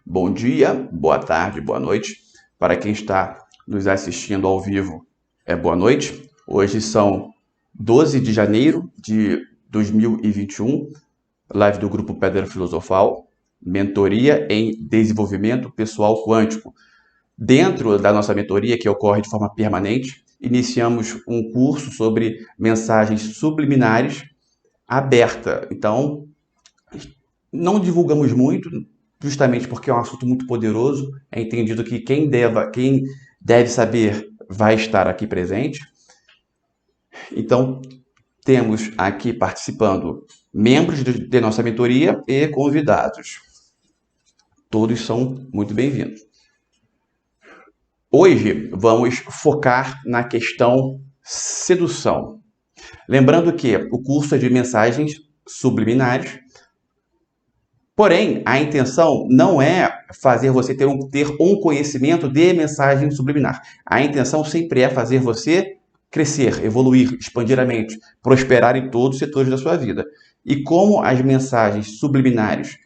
Bom dia, boa tarde, boa noite. Para quem está nos assistindo ao vivo, boa noite. Hoje são 12 de janeiro de 2021, live do Grupo Pedra Filosofal, mentoria em desenvolvimento pessoal quântico. Dentro da nossa mentoria, que ocorre de forma permanente, iniciamos um curso sobre mensagens subliminares aberta. Então, não divulgamos muito, justamente porque é um assunto muito poderoso. É entendido que quem deve saber vai estar aqui presente. Então, temos aqui participando membros de nossa mentoria e convidados. Todos são muito bem-vindos. Hoje vamos focar na questão sedução. Lembrando que o curso é de mensagens subliminares, porém, a intenção não é fazer você ter um conhecimento de mensagem subliminar. A intenção sempre é fazer você crescer, evoluir, expandir a mente, prosperar em todos os setores da sua vida. E como as mensagens subliminares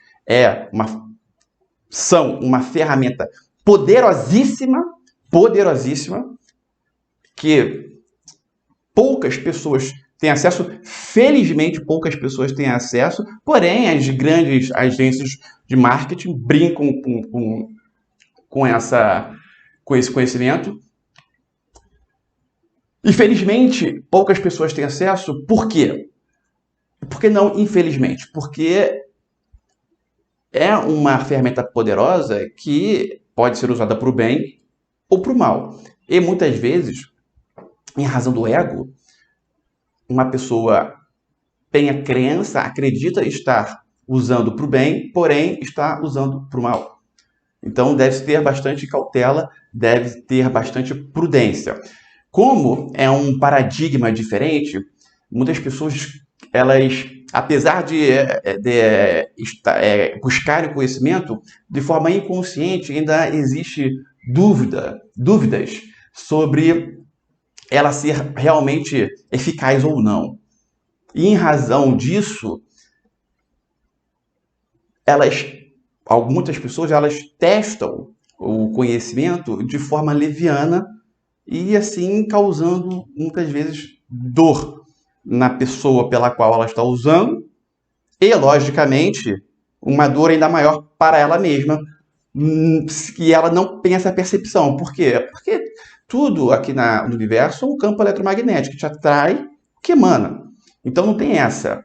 são uma ferramenta poderosíssima, que poucas pessoas têm acesso, felizmente poucas pessoas têm acesso, porém as grandes agências de marketing brincam com esse conhecimento. Infelizmente, poucas pessoas têm acesso. Por quê? Por que não infelizmente? Porque é uma ferramenta poderosa que pode ser usada para o bem ou para o mal. E muitas vezes, em razão do ego, uma pessoa tem a crença, acredita estar usando para o bem, porém está usando para o mal. Então deve ter bastante cautela, deve ter bastante prudência. Como é um paradigma diferente, muitas pessoas, elas, apesar de buscarem conhecimento, de forma inconsciente ainda existe dúvidas sobre ela ser realmente eficaz ou não. E em razão disso, muitas pessoas testam o conhecimento de forma leviana e assim causando muitas vezes dor na pessoa pela qual ela está usando e, logicamente, uma dor ainda maior para ela mesma, que ela não tem essa percepção. Por quê? Porque tudo aqui no universo é um campo eletromagnético que te atrai, que emana. Então não tem essa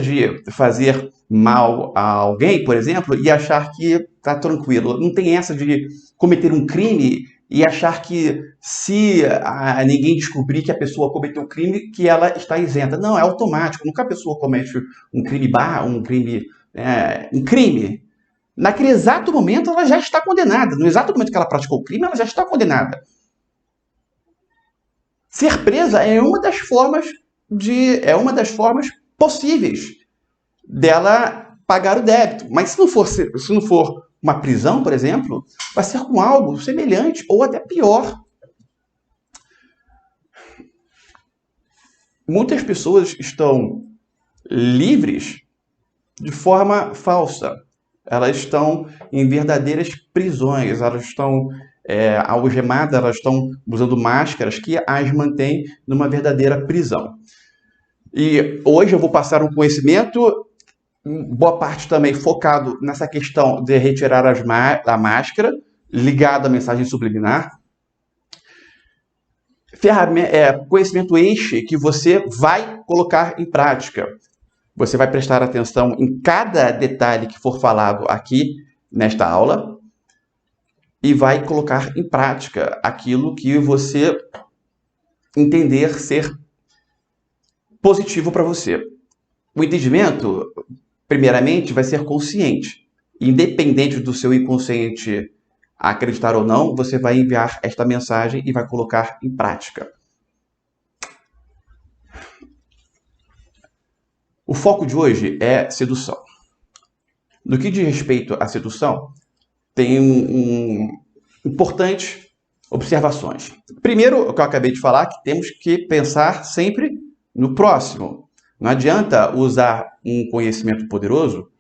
de fazer mal a alguém, por exemplo, e achar que está tranquilo. Não tem essa de cometer um crime e achar que se ninguém descobrir que a pessoa cometeu o crime, que ela está isenta. Não, é automático. Nunca a pessoa comete um crime. Naquele exato momento, ela já está condenada. No exato momento que ela praticou o crime, ela já está condenada. Ser presa é uma das formas possíveis dela pagar o débito. Mas se não for uma prisão, por exemplo, vai ser com algo semelhante ou até pior. Muitas pessoas estão livres de forma falsa. Elas estão em verdadeiras prisões, elas estão algemadas, elas estão usando máscaras que as mantêm numa verdadeira prisão. E hoje eu vou passar um conhecimento, boa parte também focado nessa questão de retirar a máscara, ligado à mensagem subliminar. Conhecimento que você vai colocar em prática. Você vai prestar atenção em cada detalhe que for falado aqui nesta aula e vai colocar em prática aquilo que você entender ser positivo para você. O entendimento, primeiramente, vai ser consciente. Independente do seu inconsciente acreditar ou não, você vai enviar esta mensagem e vai colocar em prática. O foco de hoje é sedução. No que diz respeito à sedução, tem importantes observações. Primeiro, o que eu acabei de falar, que temos que pensar sempre no próximo. Não adianta usar um conhecimento poderoso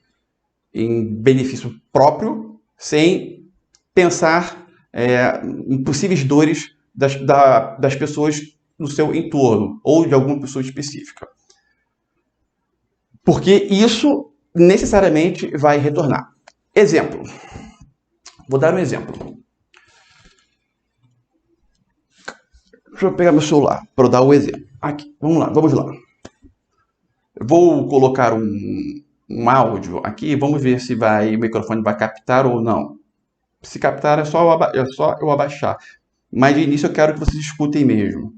em benefício próprio sem pensar em possíveis dores das pessoas no seu entorno ou de alguma pessoa específica. Porque isso necessariamente vai retornar. Exemplo. Vou dar um exemplo. Deixa eu pegar meu celular para eu dar o exemplo. Aqui, vamos lá. Eu vou colocar um áudio aqui, vamos ver se o microfone vai captar ou não. Se captar é só eu abaixar. Mas de início eu quero que vocês escutem mesmo.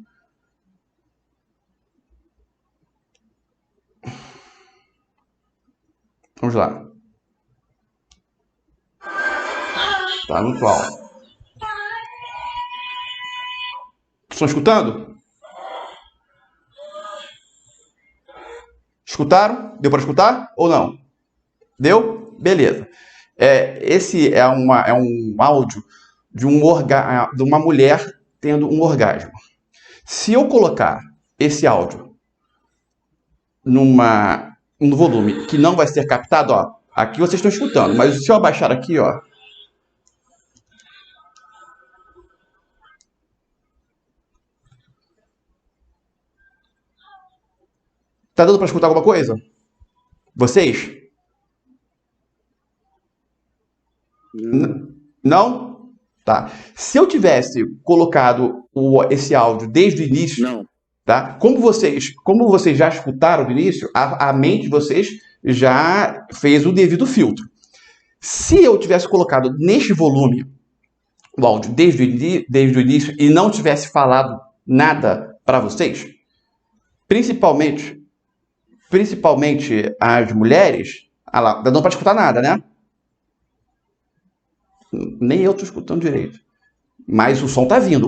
Vamos lá. Tá muito alto. Estão escutando? Escutaram? Deu para escutar ou não? Deu? Beleza. Esse é um áudio de uma mulher tendo um orgasmo. Se eu colocar esse áudio no volume que não vai ser captado, ó, aqui vocês estão escutando, mas se eu abaixar aqui, ó, tá dando para escutar alguma coisa? Vocês? Não? Tá. Se eu tivesse colocado esse áudio desde o início, não. Tá? Como vocês já escutaram do início, a mente de vocês já fez o devido filtro. Se eu tivesse colocado neste volume o áudio desde o início e não tivesse falado nada para vocês, principalmente as mulheres, lá, não para escutar nada, né? Nem eu estou escutando direito. Mas o som tá vindo,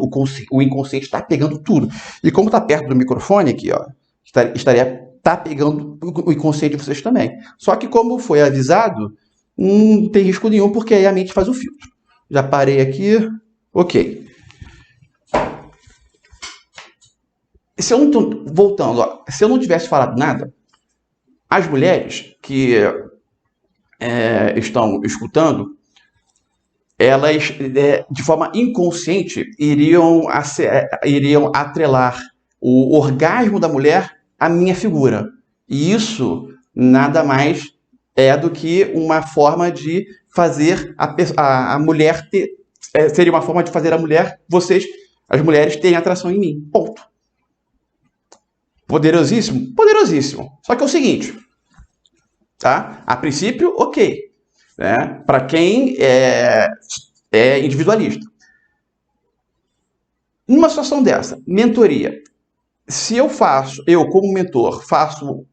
o inconsciente está pegando tudo. E como tá perto do microfone aqui, ó, tá pegando o inconsciente de vocês também. Só que como foi avisado, não tem risco nenhum, porque aí a mente faz o filtro. Já parei aqui, ok. Se eu não tô, voltando, ó, se eu não tivesse falado nada, as mulheres que estão escutando, elas, de forma inconsciente, iriam atrelar o orgasmo da mulher à minha figura. E isso nada mais é do que uma forma de fazer a mulher ter. Seria uma forma de fazer a mulher, as mulheres, terem atração em mim. Ponto. Poderosíssimo? Poderosíssimo. Só que é o seguinte, tá? A princípio, ok. Né? Para quem é individualista. Numa situação dessa, mentoria. Se eu como mentor, faço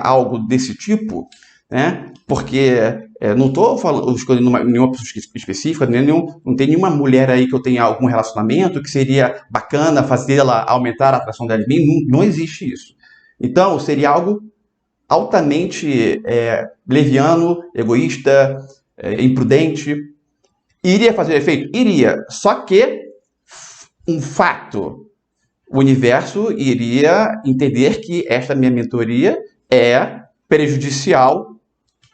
algo desse tipo, né? Porque não estou escolhendo nenhuma pessoa específica, não tem nenhuma mulher aí que eu tenha algum relacionamento que seria bacana fazê-la aumentar a atração dela em mim. Não existe isso. Então, seria algo altamente leviano, egoísta, imprudente. Iria fazer efeito? Iria. Só que um fato, o universo iria entender que esta minha mentoria é prejudicial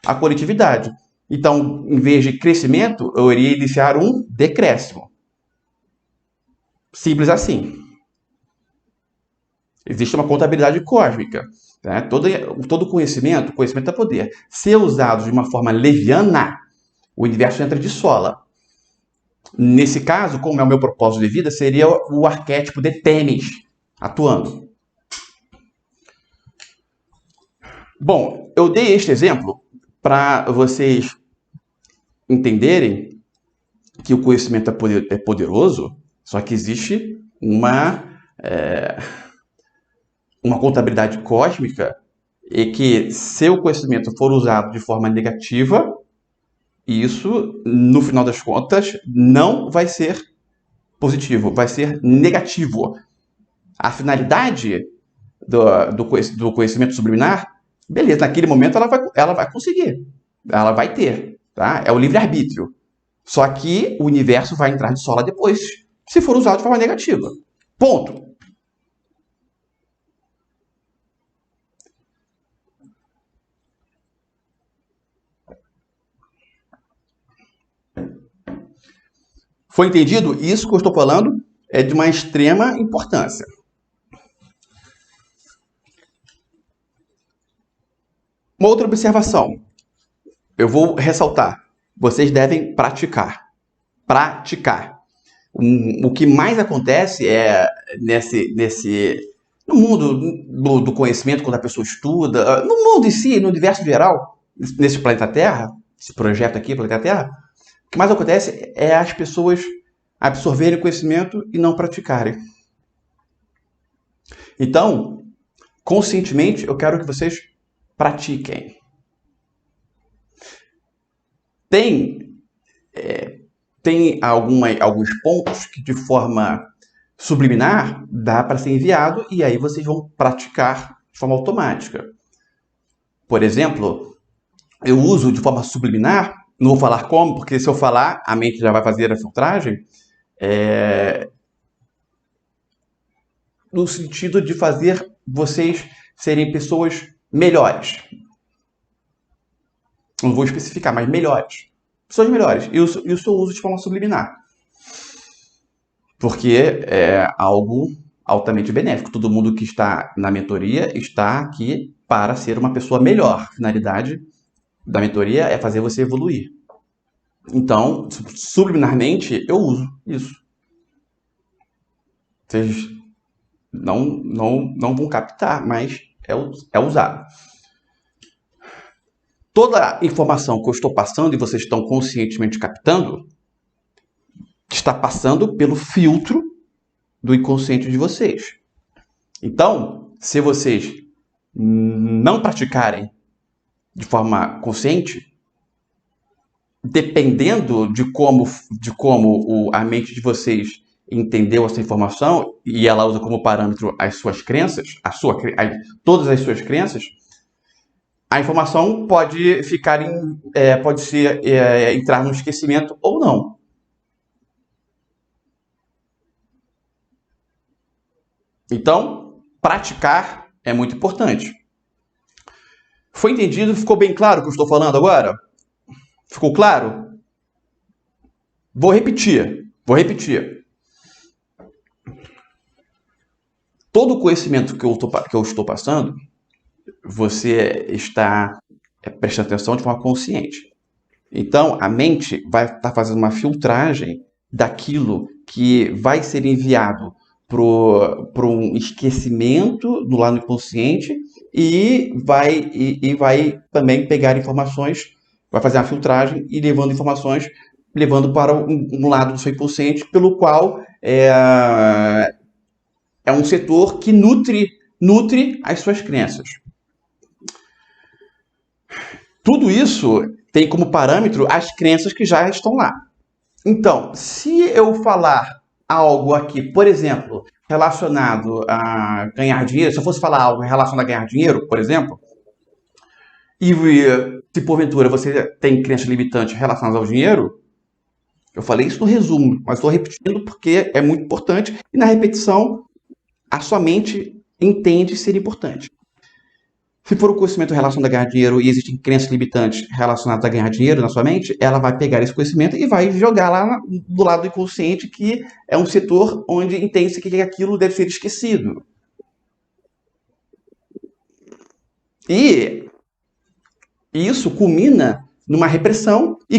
à coletividade. Então, em vez de crescimento, eu iria iniciar um decréscimo. Simples assim. Existe uma contabilidade cósmica. Né? Todo conhecimento é poder. Se usado de uma forma leviana, o universo entra de sola. Nesse caso, como é o meu propósito de vida, seria o arquétipo de Tênis atuando. Bom, eu dei este exemplo para vocês entenderem que o conhecimento é poderoso, só que existe uma contabilidade cósmica e que se o conhecimento for usado de forma negativa, isso, no final das contas, não vai ser positivo, vai ser negativo. A finalidade do conhecimento subliminar, beleza, naquele momento ela vai conseguir, ela vai ter, tá? É o livre-arbítrio. Só que o universo vai entrar de sola depois, se for usado de forma negativa. Ponto. Foi entendido? Isso que eu estou falando é de uma extrema importância. Uma outra observação. Eu vou ressaltar. Vocês devem praticar. Praticar. O que mais acontece é no mundo do conhecimento, quando a pessoa estuda, no mundo em si, no universo geral, nesse planeta Terra, esse projeto aqui, planeta Terra, o que mais acontece é as pessoas absorverem conhecimento e não praticarem. Então, conscientemente, eu quero que vocês pratiquem. Tem alguns pontos que, de forma subliminar, dá para ser enviado e aí vocês vão praticar de forma automática. Por exemplo, eu uso de forma subliminar, não vou falar como, porque se eu falar, a mente já vai fazer a filtragem, no sentido de fazer vocês serem pessoas melhores. Não vou especificar, mas melhores. Pessoas melhores. Isso eu uso de forma subliminar. Porque é algo altamente benéfico. Todo mundo que está na mentoria está aqui para ser uma pessoa melhor. A finalidade da mentoria é fazer você evoluir. Então, subliminarmente, eu uso isso. Vocês não vão captar, mas é usado. Toda a informação que eu estou passando e vocês estão conscientemente captando está passando pelo filtro do inconsciente de vocês. Então, se vocês não praticarem de forma consciente, dependendo de como a mente de vocês entendeu essa informação e ela usa como parâmetro as suas crenças, todas as suas crenças, a informação pode entrar no esquecimento ou não. Então, praticar é muito importante. Foi entendido? Ficou bem claro o que eu estou falando agora? Ficou claro? Vou repetir. Todo o conhecimento que eu estou passando, você está prestando atenção de forma consciente. Então, a mente vai estar fazendo uma filtragem daquilo que vai ser enviado para um esquecimento do lado inconsciente e vai também pegar informações, vai fazer uma filtragem e levando informações, levando para um lado do seu inconsciente, pelo qual é um setor que nutre as suas crenças. Tudo isso tem como parâmetro as crenças que já estão lá. Então, se eu falar algo aqui, por exemplo, relacionado a ganhar dinheiro, se eu fosse falar algo relacionado a ganhar dinheiro, por exemplo, e se porventura você tem crenças limitantes relacionadas ao dinheiro, eu falei isso no resumo, mas estou repetindo porque é muito importante e na repetição a sua mente entende ser importante. Se for um conhecimento relacionado a ganhar dinheiro e existem crenças limitantes relacionadas a ganhar dinheiro na sua mente, ela vai pegar esse conhecimento e vai jogar lá do lado do inconsciente, que é um setor onde entende-se que aquilo deve ser esquecido. E isso culmina numa repressão e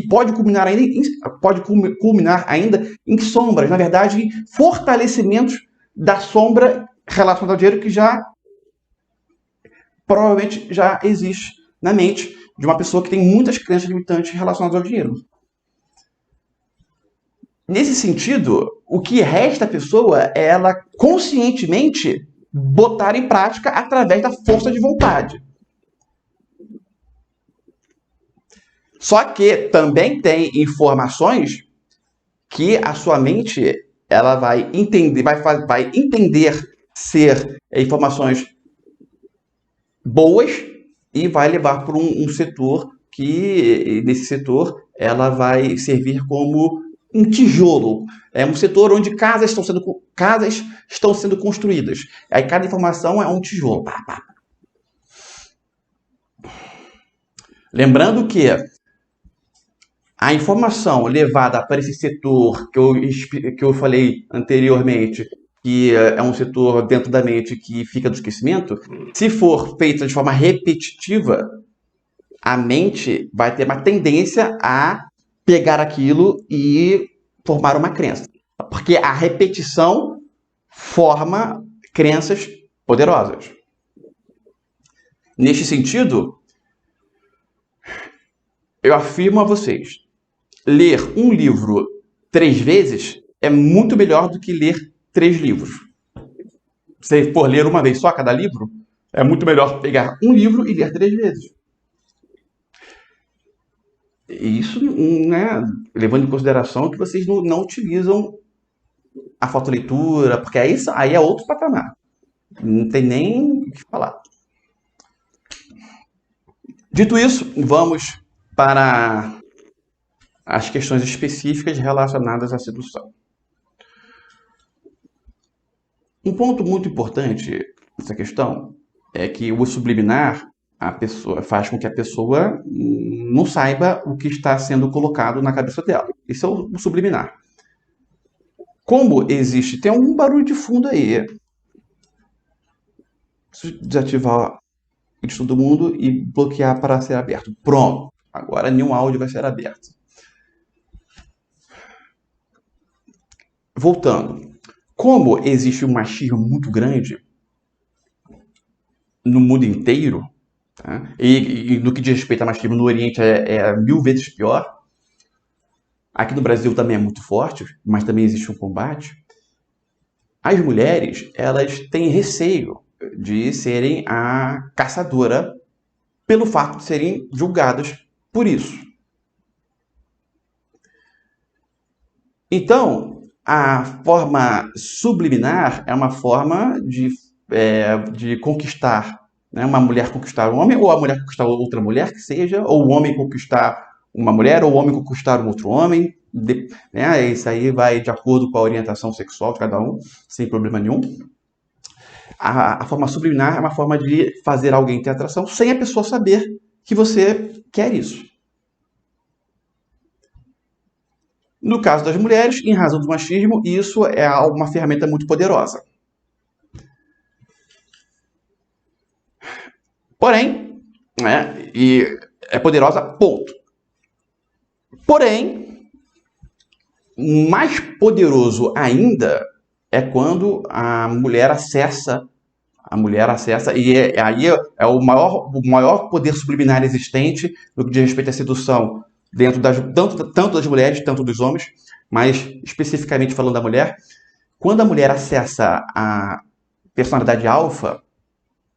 pode culminar ainda em sombras, na verdade, em fortalecimentos da sombra relacionada ao dinheiro que provavelmente já existe na mente de uma pessoa que tem muitas crenças limitantes relacionadas ao dinheiro. Nesse sentido, o que resta à pessoa é ela conscientemente botar em prática através da força de vontade. Só que também tem informações que a sua mente ela vai entender ser informações boas e vai levar para um setor que, nesse setor, ela vai servir como um tijolo. É um setor onde casas estão sendo construídas. Aí cada informação é um tijolo. Lembrando que a informação levada para esse setor que eu falei anteriormente, que é um setor dentro da mente que fica do esquecimento, se for feita de forma repetitiva, a mente vai ter uma tendência a pegar aquilo e formar uma crença. Porque a repetição forma crenças poderosas. Neste sentido, eu afirmo a vocês, ler um livro 3 vezes é muito melhor do que ler 3 livros. Se for ler uma vez só cada livro, é muito melhor pegar um livro e ler 3 vezes. Isso, né, levando em consideração que vocês não utilizam a fotoleitura, porque aí é outro patamar. Não tem nem o que falar. Dito isso, vamos para as questões específicas relacionadas à sedução. Um ponto muito importante nessa questão é que o subliminar faz com que a pessoa não saiba o que está sendo colocado na cabeça dela. Isso é o subliminar. Como existe... Tem algum barulho de fundo aí. Preciso desativar de todo mundo e bloquear para ser aberto. Pronto. Agora nenhum áudio vai ser aberto. Voltando. Como existe um machismo muito grande no mundo inteiro, tá? E no que diz respeito a machismo no Oriente é 1000 vezes pior. Aqui no Brasil também é muito forte, mas também existe um combate. As mulheres, elas têm receio de serem a caçadora pelo fato de serem julgadas por isso. Então, a forma subliminar é uma forma de conquistar, né? Uma mulher conquistar um homem, ou a mulher conquistar outra mulher, que seja, ou o homem conquistar uma mulher, ou o homem conquistar um outro homem. Né? Isso aí vai de acordo com a orientação sexual de cada um, sem problema nenhum. A forma subliminar é uma forma de fazer alguém ter atração sem a pessoa saber que você quer isso. No caso das mulheres, em razão do machismo, isso é uma ferramenta muito poderosa. Porém, né, e é poderosa, ponto. Porém, mais poderoso ainda é quando a mulher acessa, e aí é o maior poder subliminar existente no que diz respeito à sedução, dentro tanto das mulheres, tanto dos homens, mas especificamente falando da mulher. Quando a mulher acessa a personalidade alfa,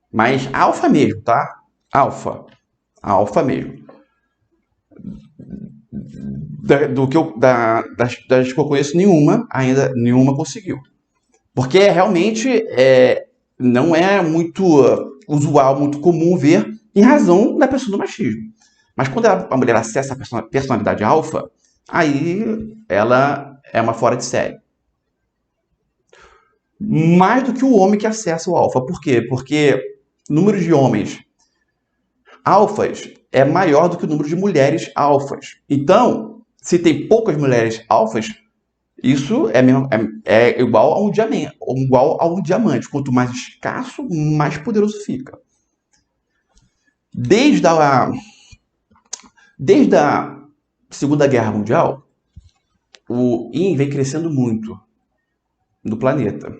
mas alfa mesmo, tá? Alfa mesmo. Das que eu conheço, nenhuma conseguiu. Porque realmente não é muito usual, muito comum ver em razão da pessoa do machismo. Mas quando a mulher acessa a personalidade alfa, aí ela é uma fora de série. Mais do que o homem que acessa o alfa. Por quê? Porque o número de homens alfas é maior do que o número de mulheres alfas. Então, se tem poucas mulheres alfas, isso é igual a um diamante. Quanto mais escasso, mais poderoso fica. Desde a Segunda Guerra Mundial, o Yin vem crescendo muito no planeta.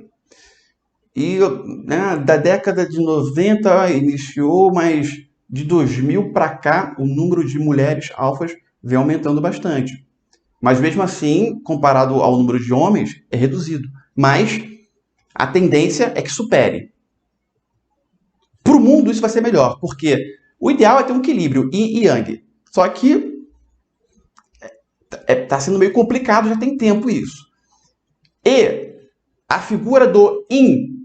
E né, da década de 90 iniciou, mas de 2000 para cá, o número de mulheres alfas vem aumentando bastante. Mas mesmo assim, comparado ao número de homens, é reduzido. Mas a tendência é que supere. Para o mundo isso vai ser melhor, porque o ideal é ter um equilíbrio yin e yang. Só que está sendo meio complicado, já tem tempo isso. E a figura do yin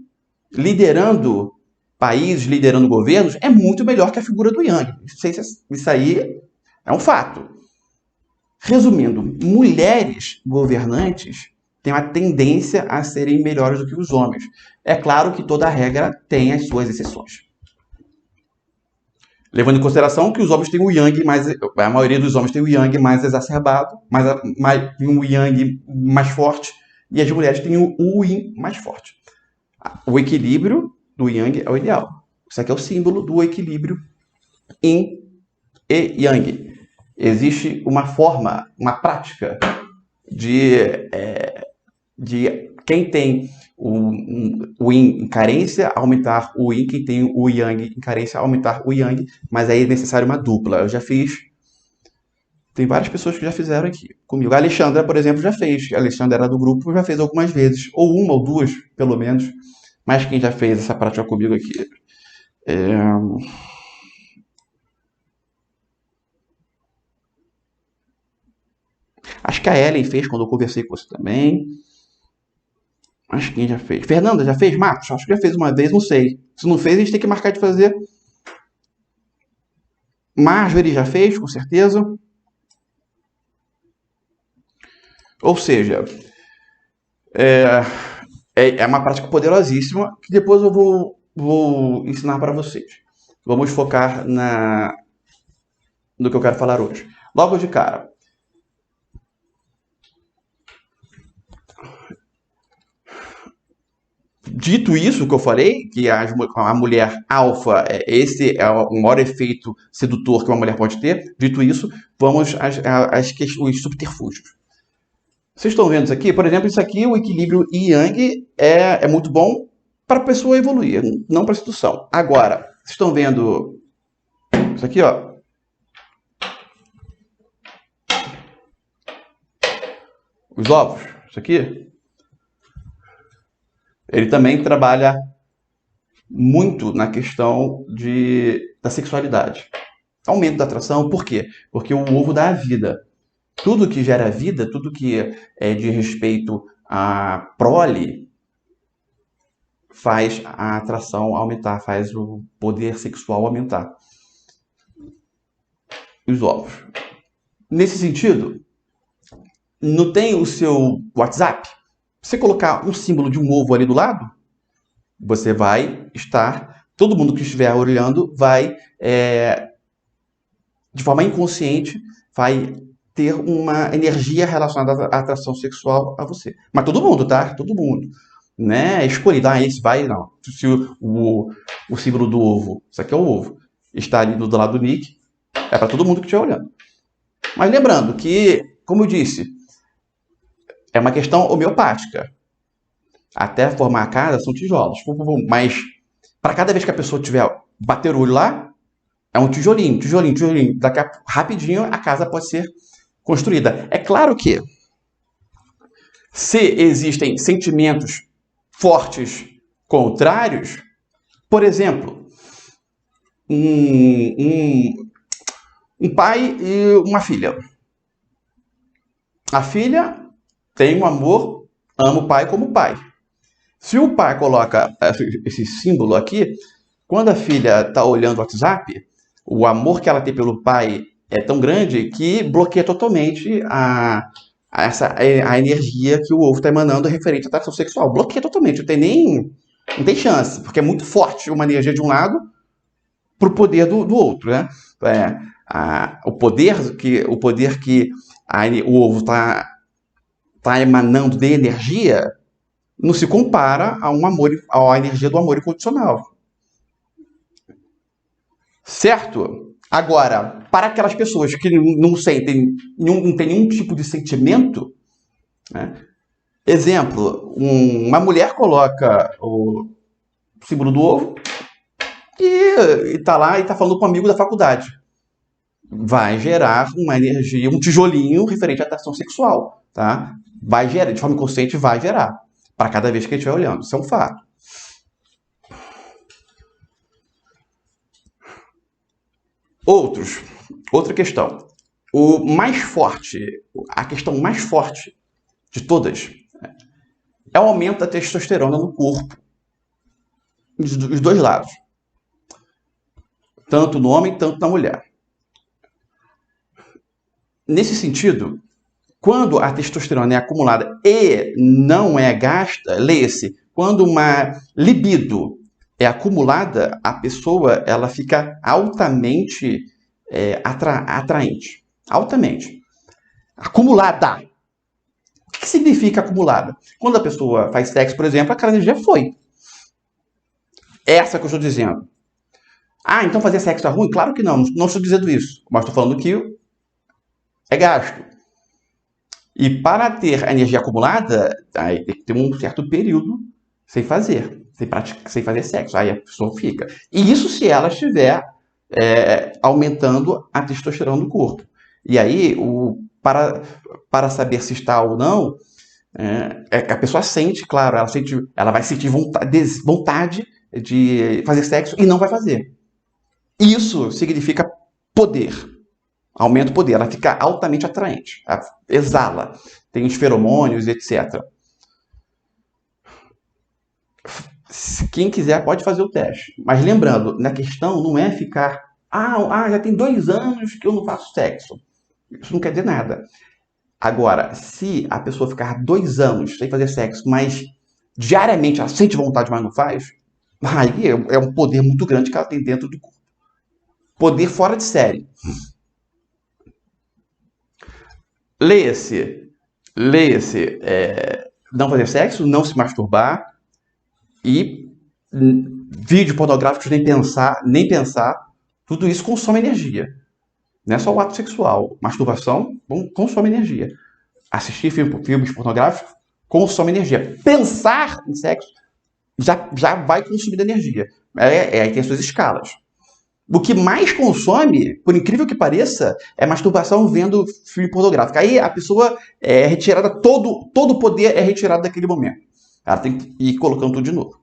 liderando países, liderando governos, é muito melhor que a figura do yang. Isso aí é um fato. Resumindo, mulheres governantes têm uma tendência a serem melhores do que os homens. É claro que toda regra tem as suas exceções. Levando em consideração que os homens têm o yang mais... A maioria dos homens tem o yang mais exacerbado, um yang mais forte, e as mulheres têm o yin mais forte. O equilíbrio do yang é o ideal. Isso aqui é o símbolo do equilíbrio yin e yang. Existe uma forma, uma prática de quem tem o yin em carência, aumentar o yin, quem tem o yang em carência, aumentar o yang, mas aí é necessário uma dupla. Eu já fiz, tem várias pessoas que já fizeram aqui comigo. A Alexandra, por exemplo, já fez. A Alexandra era do grupo, já fez algumas vezes, ou uma ou duas, pelo menos. Mas quem já fez essa prática comigo aqui? Acho que a Ellen fez quando eu conversei com você também. Acho que quem já fez? Fernanda, já fez? Marcos? Acho que já fez uma vez, não sei. Se não fez, a gente tem que marcar de fazer. Marjorie já fez, com certeza. Ou seja, é uma prática poderosíssima que depois eu vou ensinar para vocês. Vamos focar no que eu quero falar hoje. Logo de cara. Dito isso que eu falei, que a mulher alfa, esse é o maior efeito sedutor que uma mulher pode ter. Dito isso, vamos os subterfúgios. Vocês estão vendo isso aqui? Por exemplo, isso aqui, o equilíbrio yin-yang é muito bom para a pessoa evoluir, não para a sedução. Agora, vocês estão vendo isso aqui, ó? Os ovos, isso aqui. Ele também trabalha muito na questão da sexualidade. Aumento da atração, por quê? Porque o ovo dá a vida. Tudo que gera vida, tudo que é de respeito à prole, faz a atração aumentar, faz o poder sexual aumentar. Os ovos. Nesse sentido, não tem o seu WhatsApp? Você colocar um símbolo de um ovo ali do lado, você vai estar... Todo mundo que estiver olhando vai, de forma inconsciente, vai ter uma energia relacionada à atração sexual a você. Mas todo mundo, tá? Todo mundo. Né? Escolhido, esse vai, não. Se o símbolo do ovo, isso aqui é o ovo, está ali do lado do nick, é para todo mundo que estiver olhando. Mas lembrando que, como eu disse, é uma questão homeopática. Até formar a casa são tijolos. Mas, para cada vez que a pessoa tiver bater o olho lá, é um tijolinho. Daqui a rapidinho a casa pode ser construída. É claro que, se existem sentimentos fortes contrários, por exemplo, um pai e uma filha. A filha tem um amor, ama o pai como pai. Se o pai coloca esse símbolo aqui, quando a filha está olhando o WhatsApp, o amor que ela tem pelo pai é tão grande que bloqueia totalmente a energia que o ovo está emanando referente à atração sexual. Bloqueia totalmente, não tem chance, porque é muito forte uma energia de um lado para o poder do outro, né? O poder que o ovo está emanando de energia não se compara à energia do amor incondicional. Certo? Agora, para aquelas pessoas que não sentem, não tem nenhum tipo de sentimento, né? Exemplo, uma mulher coloca o símbolo do ovo e está lá e está falando com um amigo da faculdade. Vai gerar uma energia, um tijolinho referente à atração sexual, tá? Vai gerar, de forma inconsciente, vai gerar. Para cada vez que ele estiver olhando. Isso é um fato. Outra questão. A questão mais forte de todas é o aumento da testosterona no corpo. Dos dois lados. Tanto no homem, tanto na mulher. Nesse sentido, quando a testosterona é acumulada e não é gasta, leia-se, quando uma libido é acumulada, a pessoa ela fica altamente atraente. Altamente. Acumulada. O que significa acumulada? Quando a pessoa faz sexo, por exemplo, aquela energia foi. Essa que eu estou dizendo. Ah, então fazer sexo é ruim? Claro que não. Não estou dizendo isso. Mas estou falando que é gasto. E para ter a energia acumulada, aí tem que ter um certo período sem fazer, sem fazer sexo. Aí a pessoa fica. E isso se ela estiver aumentando a testosterona do corpo. E aí, para saber se está ou não, a pessoa sente, claro, ela vai sentir vontade de fazer sexo e não vai fazer. Isso significa poder. Aumenta o poder, ela fica altamente atraente, ela exala, tem os feromônios, etc. Quem quiser pode fazer o teste. Mas lembrando, na questão não é ficar, já tem 2 anos que eu não faço sexo. Isso não quer dizer nada. Agora, se a pessoa ficar 2 anos sem fazer sexo, mas diariamente ela sente vontade, mas não faz, aí é um poder muito grande que ela tem dentro do corpo. Poder fora de série. Leia-se, não fazer sexo, não se masturbar e vídeo pornográficos nem pensar, tudo isso consome energia. Não é só o ato sexual. Masturbação consome energia. Assistir filmes pornográficos consome energia. Pensar em sexo já vai consumir energia. Aí tem as suas escalas. O que mais consome, por incrível que pareça, é masturbação vendo filme pornográfico. Aí a pessoa é retirada, todo o poder é retirado daquele momento. Ela tem que ir colocando tudo de novo.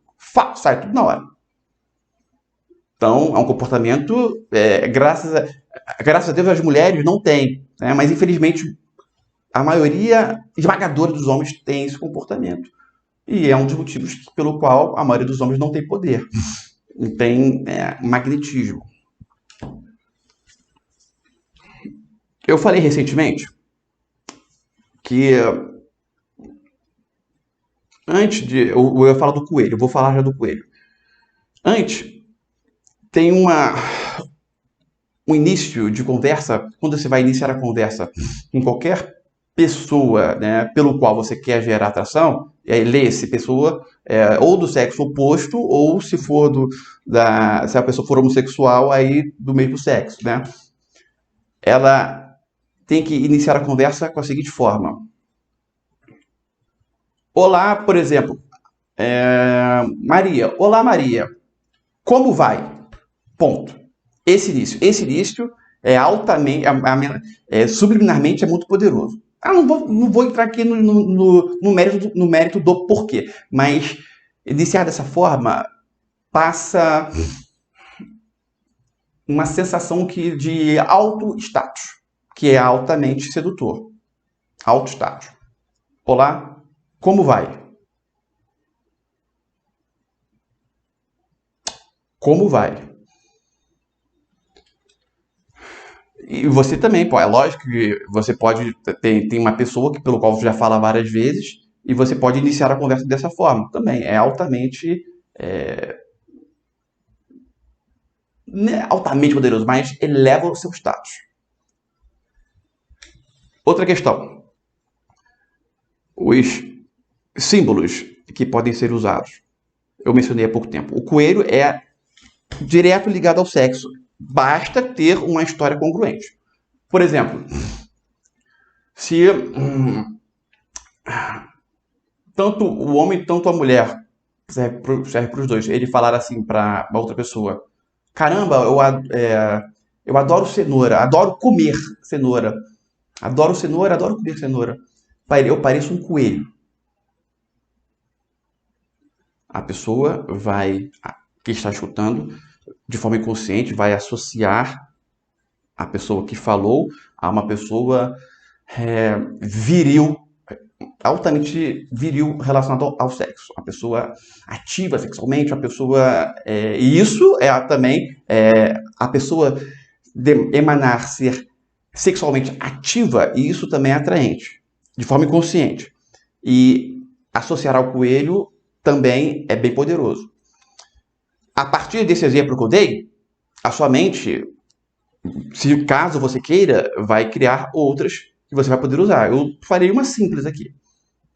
Sai tudo na hora. Então, é um comportamento, graças a Deus, as mulheres não têm. Né? Mas, infelizmente, a maioria esmagadora dos homens tem esse comportamento. E é um dos motivos pelo qual a maioria dos homens não tem poder. Não tem magnetismo. Eu falei recentemente que antes de... Eu ia falar do coelho, eu vou falar já do coelho. Antes, tem um início de conversa, quando você vai iniciar a conversa com qualquer pessoa, né, pelo qual você quer gerar atração, lê-se pessoa ou do sexo oposto, ou se a pessoa for homossexual, aí do mesmo sexo, né? Ela tem que iniciar a conversa com a seguinte forma. Olá, por exemplo, Maria. Olá, Maria. Como vai? Ponto. Esse início é altamente, subliminarmente é muito poderoso. Não vou entrar aqui no mérito do porquê, mas iniciar dessa forma passa uma sensação de alto status, que é altamente sedutor. Alto status. Olá, como vai? Como vai? E você também, é lógico que você pode tem uma pessoa pelo qual você já fala várias vezes e você pode iniciar a conversa dessa forma. Também é altamente não é altamente poderoso, mas eleva o seu status. Outra questão. Os símbolos que podem ser usados. Eu mencionei há pouco tempo. O coelho é direto ligado ao sexo. Basta ter uma história congruente. Por exemplo, se tanto o homem, tanto a mulher, serve para os dois, ele falar assim para outra pessoa: caramba, eu adoro cenoura, adoro comer cenoura. Adoro cenoura, adoro comer cenoura. Eu pareço um coelho. A pessoa que está escutando, de forma inconsciente, vai associar a pessoa que falou a uma pessoa viril, altamente viril relacionada ao sexo. Uma pessoa ativa sexualmente, uma pessoa... e isso também a pessoa emanar ser sexualmente ativa, e isso também é atraente, de forma inconsciente. E associar ao coelho também é bem poderoso. A partir desse exemplo que eu dei, a sua mente, se caso você queira, vai criar outras que você vai poder usar. Eu farei uma simples aqui,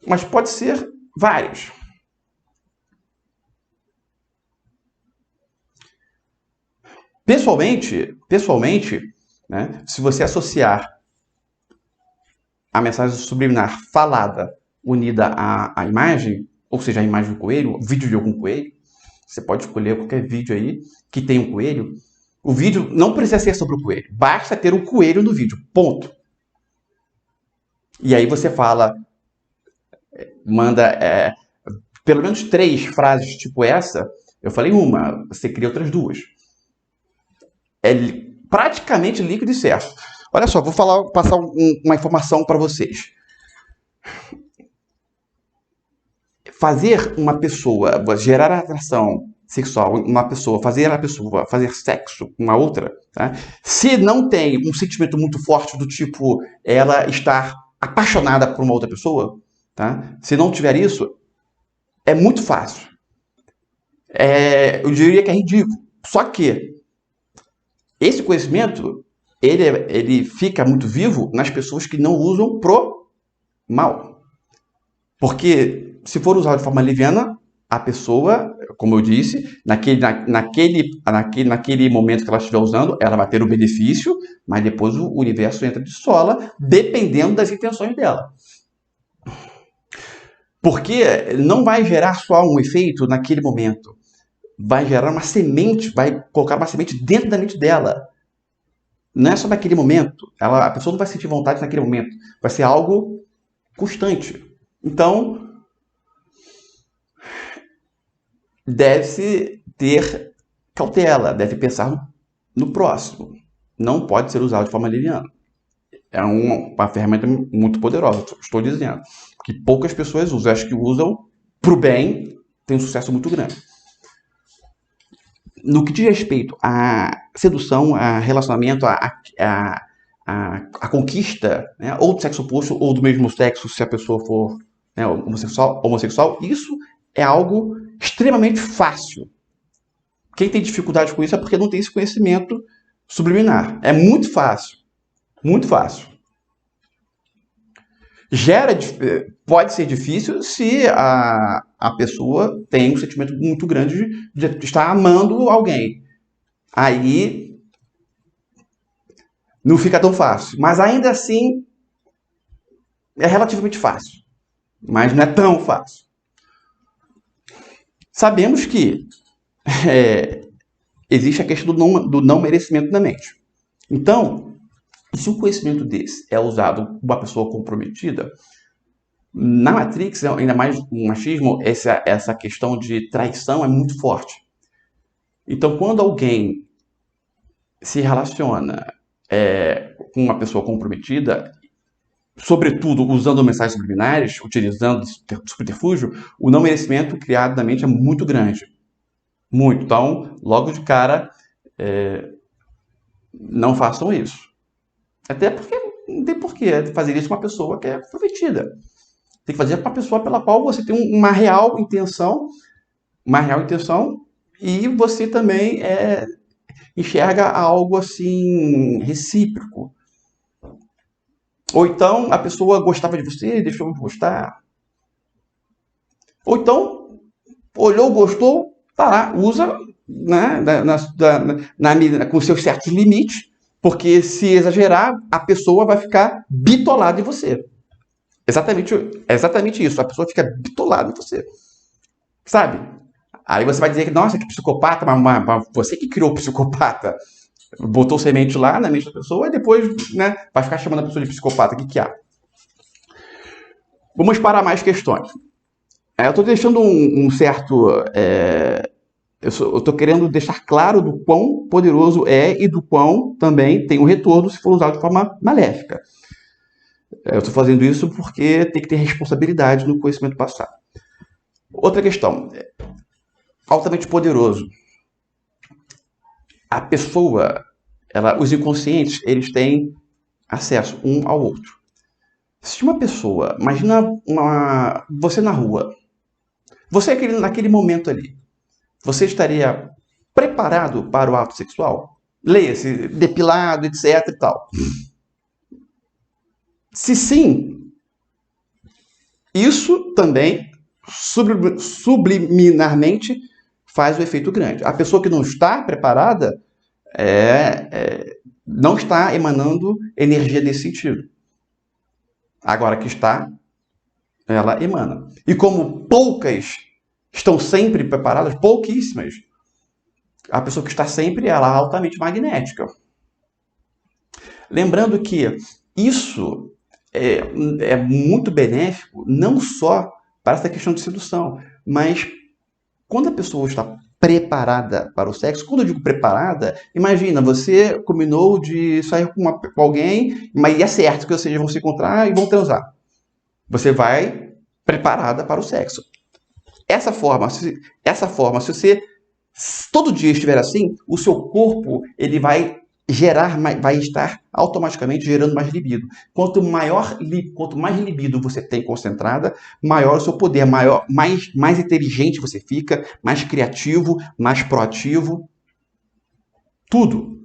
mas pode ser várias. Pessoalmente, né, se você associar a mensagem subliminar falada unida à imagem, ou seja, a imagem do coelho, o vídeo de algum coelho, você pode escolher qualquer vídeo aí que tenha um coelho. O vídeo não precisa ser sobre o coelho, basta ter um coelho no vídeo, ponto. E aí você fala, manda pelo menos 3 frases tipo essa. Eu falei uma, você cria outras 2. É praticamente líquido e certo. Olha só, vou passar uma informação para vocês. Fazer uma pessoa gerar atração sexual, uma pessoa, fazer a pessoa fazer sexo com uma outra, tá? Se não tem um sentimento muito forte do tipo ela estar apaixonada por uma outra pessoa, tá? Se não tiver isso, é muito fácil. Eu diria que é ridículo. Só que esse conhecimento ele fica muito vivo nas pessoas que não usam pro mal. Porque se for usado de forma liviana, a pessoa, como eu disse, naquele momento que ela estiver usando, ela vai ter o benefício, mas depois o universo entra de sola, dependendo das intenções dela. Porque não vai gerar só um efeito naquele momento. Vai gerar uma semente, vai colocar uma semente dentro da mente dela. Não é só naquele momento. A pessoa não vai sentir vontade naquele momento. Vai ser algo constante. Então, deve-se ter cautela, deve pensar no próximo. Não pode ser usado de forma liviana. É uma ferramenta muito poderosa, estou dizendo. Que poucas pessoas usam. Acho que usam para o bem, tem um sucesso muito grande. No que diz respeito à sedução, a relacionamento, a conquista, né, ou do sexo oposto ou do mesmo sexo, se a pessoa for, né, homossexual, isso é algo extremamente fácil. Quem tem dificuldade com isso é porque não tem esse conhecimento subliminar. É muito fácil. Muito fácil. Pode ser difícil se a pessoa tem um sentimento muito grande de estar amando alguém. Aí não fica tão fácil. Mas ainda assim é relativamente fácil. Mas não é tão fácil. Sabemos que existe a questão do não merecimento da mente. Então, se um conhecimento desse é usado por uma pessoa comprometida, na Matrix, ainda mais no machismo, essa questão de traição é muito forte. Então, quando alguém se relaciona com uma pessoa comprometida, sobretudo usando mensagens subliminares, utilizando subterfúgio, o não merecimento criado na mente é muito grande. Muito. Então, logo de cara, não façam isso. Até porque não tem porquê fazer isso com uma pessoa que é comprometida. Tem que fazer com uma pessoa pela qual você tem uma real intenção, e você também enxerga algo assim recíproco. Ou então a pessoa gostava de você, deixou de gostar. Ou então olhou, gostou, tá lá, usa, né, com seus certos limites, porque se exagerar, a pessoa vai ficar bitolada em você. Exatamente isso. A pessoa fica bitolada em você. Sabe? Aí você vai dizer que, nossa, que psicopata, mas você que criou o psicopata. Botou semente lá na mente da pessoa e depois, né, vai ficar chamando a pessoa de psicopata. O que há? Vamos para mais questões. Eu estou deixando um certo... eu estou querendo deixar claro do quão poderoso é e do quão também tem um retorno se for usado de forma maléfica. Eu estou fazendo isso porque tem que ter responsabilidade no conhecimento passado. Outra questão. Altamente poderoso. A pessoa, os inconscientes, eles têm acesso um ao outro. Se uma pessoa, imagina você na rua, você naquele momento ali, você estaria preparado para o ato sexual? Leia-se, depilado, etc e tal. Se sim, isso também subliminarmente faz o efeito grande. A pessoa que não está preparada não está emanando energia nesse sentido. Agora que está, ela emana. E como poucas estão sempre preparadas, pouquíssimas, a pessoa que está sempre, ela é altamente magnética. Lembrando que isso é muito benéfico, não só para essa questão de sedução, mas quando a pessoa está preparada para o sexo, quando eu digo preparada, imagina, você combinou de sair com alguém, mas é certo que vocês vão se encontrar e vão transar. Você vai preparada para o sexo. Essa forma, se você todo dia estiver assim, o seu corpo ele vai estar automaticamente gerando mais libido. Quanto mais libido você tem concentrada, maior o seu poder, mais inteligente você fica, mais criativo, mais proativo. Tudo.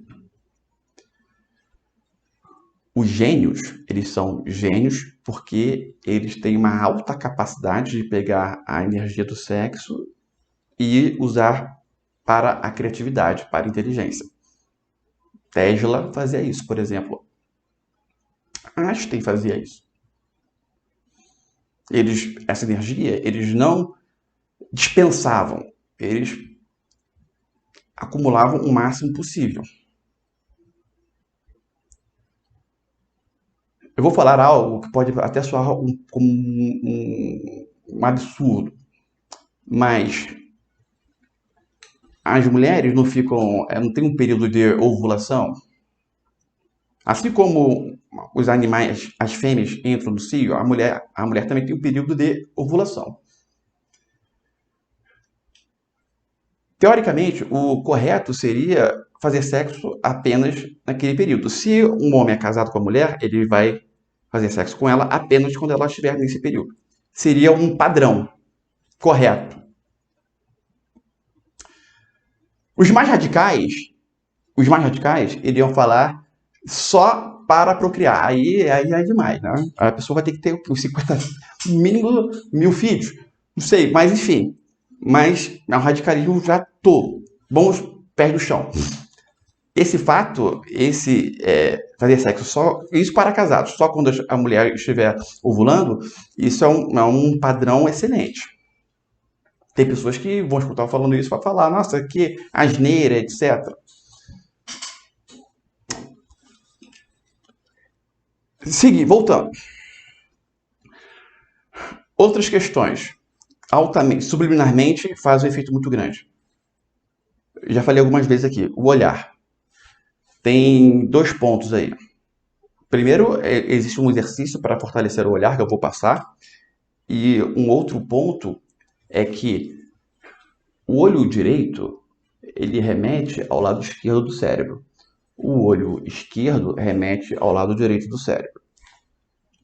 Os gênios, eles são gênios porque eles têm uma alta capacidade de pegar a energia do sexo e usar para a criatividade, para a inteligência. Tesla fazia isso, por exemplo. Einstein fazia isso. Essa energia, eles não dispensavam, eles acumulavam o máximo possível. Eu vou falar algo que pode até soar como um absurdo, mas as mulheres não tem um período de ovulação. Assim como os animais, as fêmeas entram no cio, a mulher também tem um período de ovulação. Teoricamente, o correto seria fazer sexo apenas naquele período. Se um homem é casado com a mulher, ele vai fazer sexo com ela apenas quando ela estiver nesse período. Seria um padrão correto. Os mais radicais, iriam falar só para procriar. Aí é demais, né? A pessoa vai ter que ter os 50, mínimo 1000 filhos. Não sei, mas enfim. Mas é um radicalismo já todo. Vamos pés do chão. Esse fato, fazer sexo só, isso para casados, só quando a mulher estiver ovulando, isso é um padrão excelente. Tem pessoas que vão escutar falando isso para falar, nossa, que asneira, etc. Seguir, voltando. Outras questões. Altamente, subliminarmente, faz um efeito muito grande. Já falei algumas vezes aqui. O olhar. Tem 2 pontos aí. Primeiro, existe um exercício para fortalecer o olhar, que eu vou passar. E um outro ponto é que o olho direito, ele remete ao lado esquerdo do cérebro. O olho esquerdo remete ao lado direito do cérebro.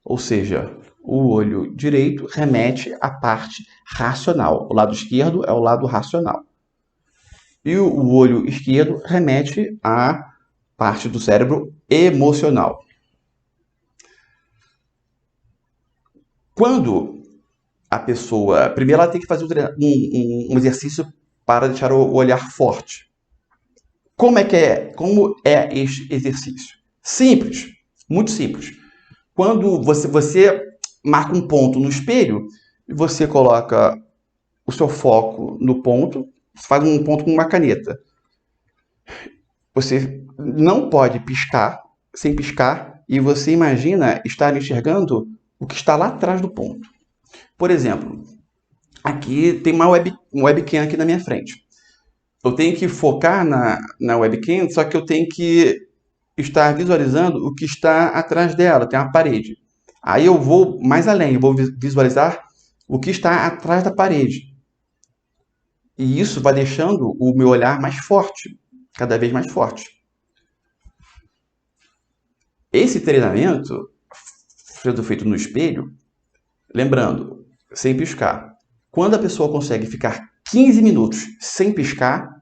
Ou seja, o olho direito remete à parte racional. O lado esquerdo é o lado racional. E o olho esquerdo remete à parte do cérebro emocional. Quando a pessoa... Primeiro ela tem que fazer um exercício para deixar o olhar forte. Como é este exercício? Simples, muito simples. Quando você marca um ponto no espelho, você coloca o seu foco no ponto, faz um ponto com uma caneta. Você não pode piscar, sem piscar, e você imagina estar enxergando o que está lá atrás do ponto. Por exemplo, aqui tem uma webcam aqui na minha frente. Eu tenho que focar na webcam, só que eu tenho que estar visualizando o que está atrás dela, tem uma parede. Aí eu vou mais além, eu vou visualizar o que está atrás da parede. E isso vai deixando o meu olhar mais forte, cada vez mais forte. Esse treinamento, sendo feito no espelho, lembrando, sem piscar. Quando a pessoa consegue ficar 15 minutos sem piscar,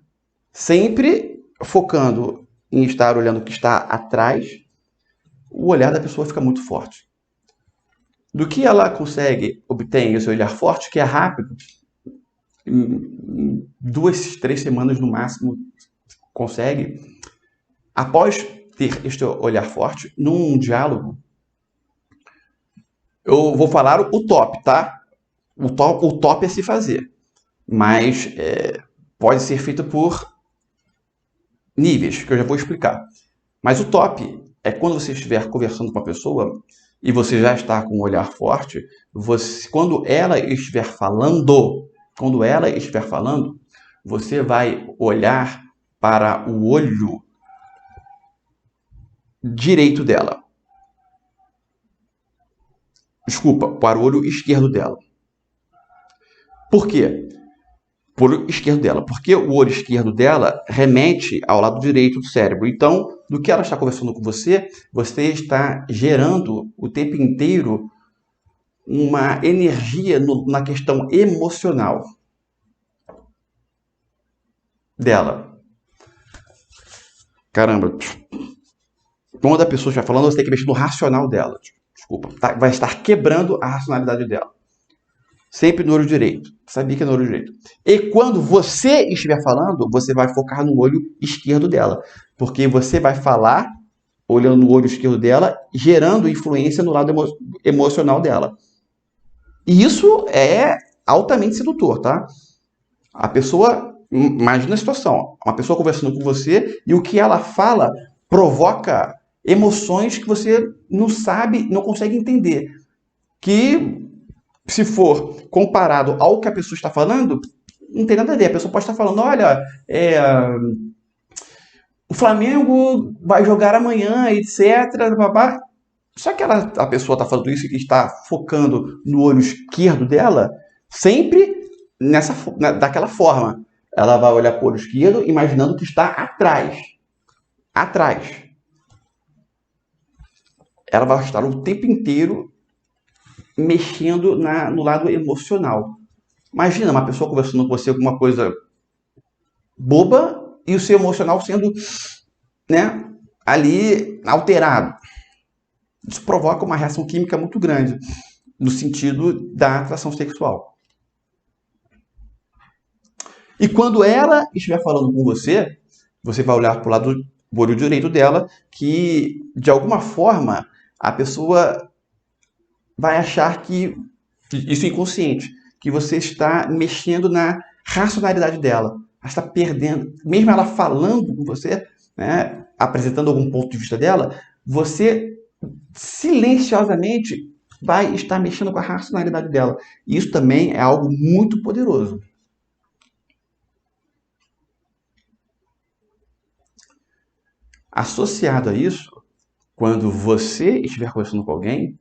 Sempre focando em estar olhando o que está atrás, o olhar da pessoa fica muito forte. Do que ela consegue obter esse olhar forte, que é rápido, em 2, 3 semanas no máximo consegue, após ter este olhar forte, num diálogo, eu vou falar o top, tá? O top é se fazer, mas pode ser feito por níveis, que eu já vou explicar. Mas o top é quando você estiver conversando com a pessoa e você já está com um olhar forte, quando ela estiver falando, você vai olhar para o olho direito dela. Desculpa, para o olho esquerdo dela. Por quê? Por olho esquerdo dela. Porque o olho esquerdo dela remete ao lado direito do cérebro. Então, do que ela está conversando com você, você está gerando o tempo inteiro uma energia na questão emocional dela. Caramba. Quando a pessoa estiver falando, você tem que mexer no racional dela. Desculpa. Vai estar quebrando a racionalidade dela. Sempre no olho direito. Sabia que é no olho direito. E quando você estiver falando, você vai focar no olho esquerdo dela. Porque você vai falar olhando no olho esquerdo dela, gerando influência no lado emocional dela. E isso é altamente sedutor, tá? A pessoa, imagina a situação, uma pessoa conversando com você e o que ela fala provoca emoções que você não sabe, não consegue entender. Que, se for comparado ao que a pessoa está falando, não tem nada a ver. A pessoa pode estar falando, olha, o Flamengo vai jogar amanhã, etc. Babá. Só que a pessoa está falando isso e está focando no olho esquerdo dela, sempre daquela forma. Ela vai olhar para o olho esquerdo, imaginando que está atrás. Atrás. Ela vai estar o tempo inteiro mexendo no lado emocional. Imagina uma pessoa conversando com você alguma coisa boba e o seu emocional sendo, né, ali alterado. Isso provoca uma reação química muito grande no sentido da atração sexual. E quando ela estiver falando com você, você vai olhar para o lado do olho direito dela, que de alguma forma a pessoa vai achar que, isso é inconsciente, que você está mexendo na racionalidade dela. Ela está perdendo, mesmo ela falando com você, né, apresentando algum ponto de vista dela, você silenciosamente vai estar mexendo com a racionalidade dela. Isso também é algo muito poderoso. Associado a isso, quando você estiver conversando com alguém,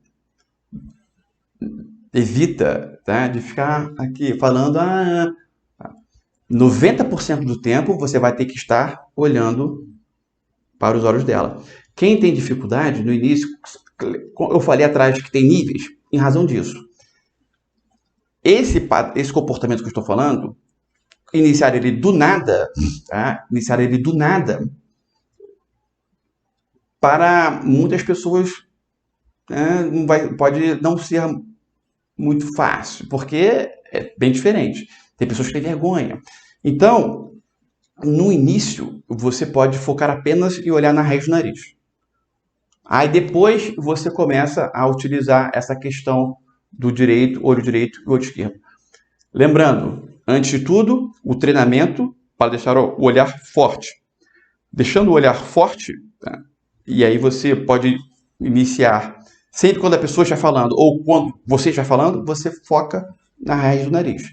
evita, tá, de ficar aqui falando 90% do tempo você vai ter que estar olhando para os olhos dela. Quem tem dificuldade, no início, eu falei atrás que tem níveis, em razão disso. Esse comportamento que eu estou falando, iniciar ele do nada, tá? Iniciar ele do nada, para muitas pessoas, né, pode não ser muito fácil, porque é bem diferente. Tem pessoas que têm vergonha. Então, no início, você pode focar apenas e olhar na raiz do nariz. Aí depois você começa a utilizar essa questão do olho direito e olho esquerdo. Lembrando, antes de tudo, o treinamento para deixar o olhar forte. Deixando o olhar forte, tá? E aí você pode iniciar, sempre quando a pessoa está falando, ou quando você está falando, você foca na raiz do nariz.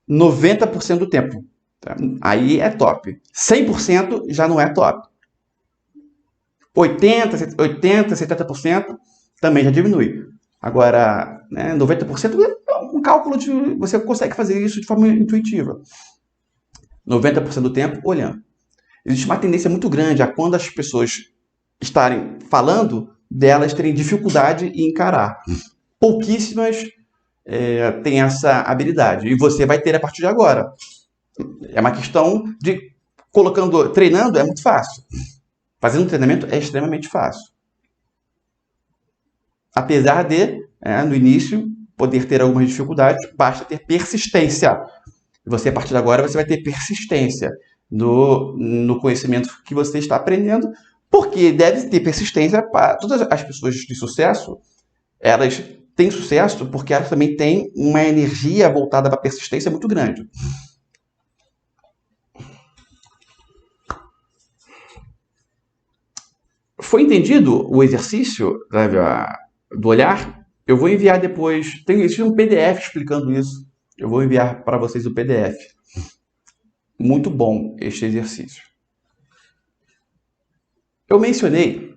90% do tempo. Tá? Aí é top. 100% já não é top. 80%, 70% também já diminui. Agora, né, 90% é um cálculo de... Você consegue fazer isso de forma intuitiva. 90% do tempo olhando. Existe uma tendência muito grande a quando as pessoas estarem falando, delas terem dificuldade em encarar. Pouquíssimas têm essa habilidade. E você vai ter a partir de agora. É uma questão de treinando é muito fácil. Fazendo treinamento é extremamente fácil. Apesar de, no início, poder ter algumas dificuldades, basta ter persistência. Você, a partir de agora, você vai ter persistência no conhecimento que você está aprendendo, porque deve ter persistência para todas as pessoas de sucesso. Elas têm sucesso porque elas também têm uma energia voltada para a persistência muito grande. Foi entendido o exercício do olhar? Eu vou enviar depois. Existe um PDF explicando isso. Eu vou enviar para vocês o PDF. Muito bom este exercício. Eu mencionei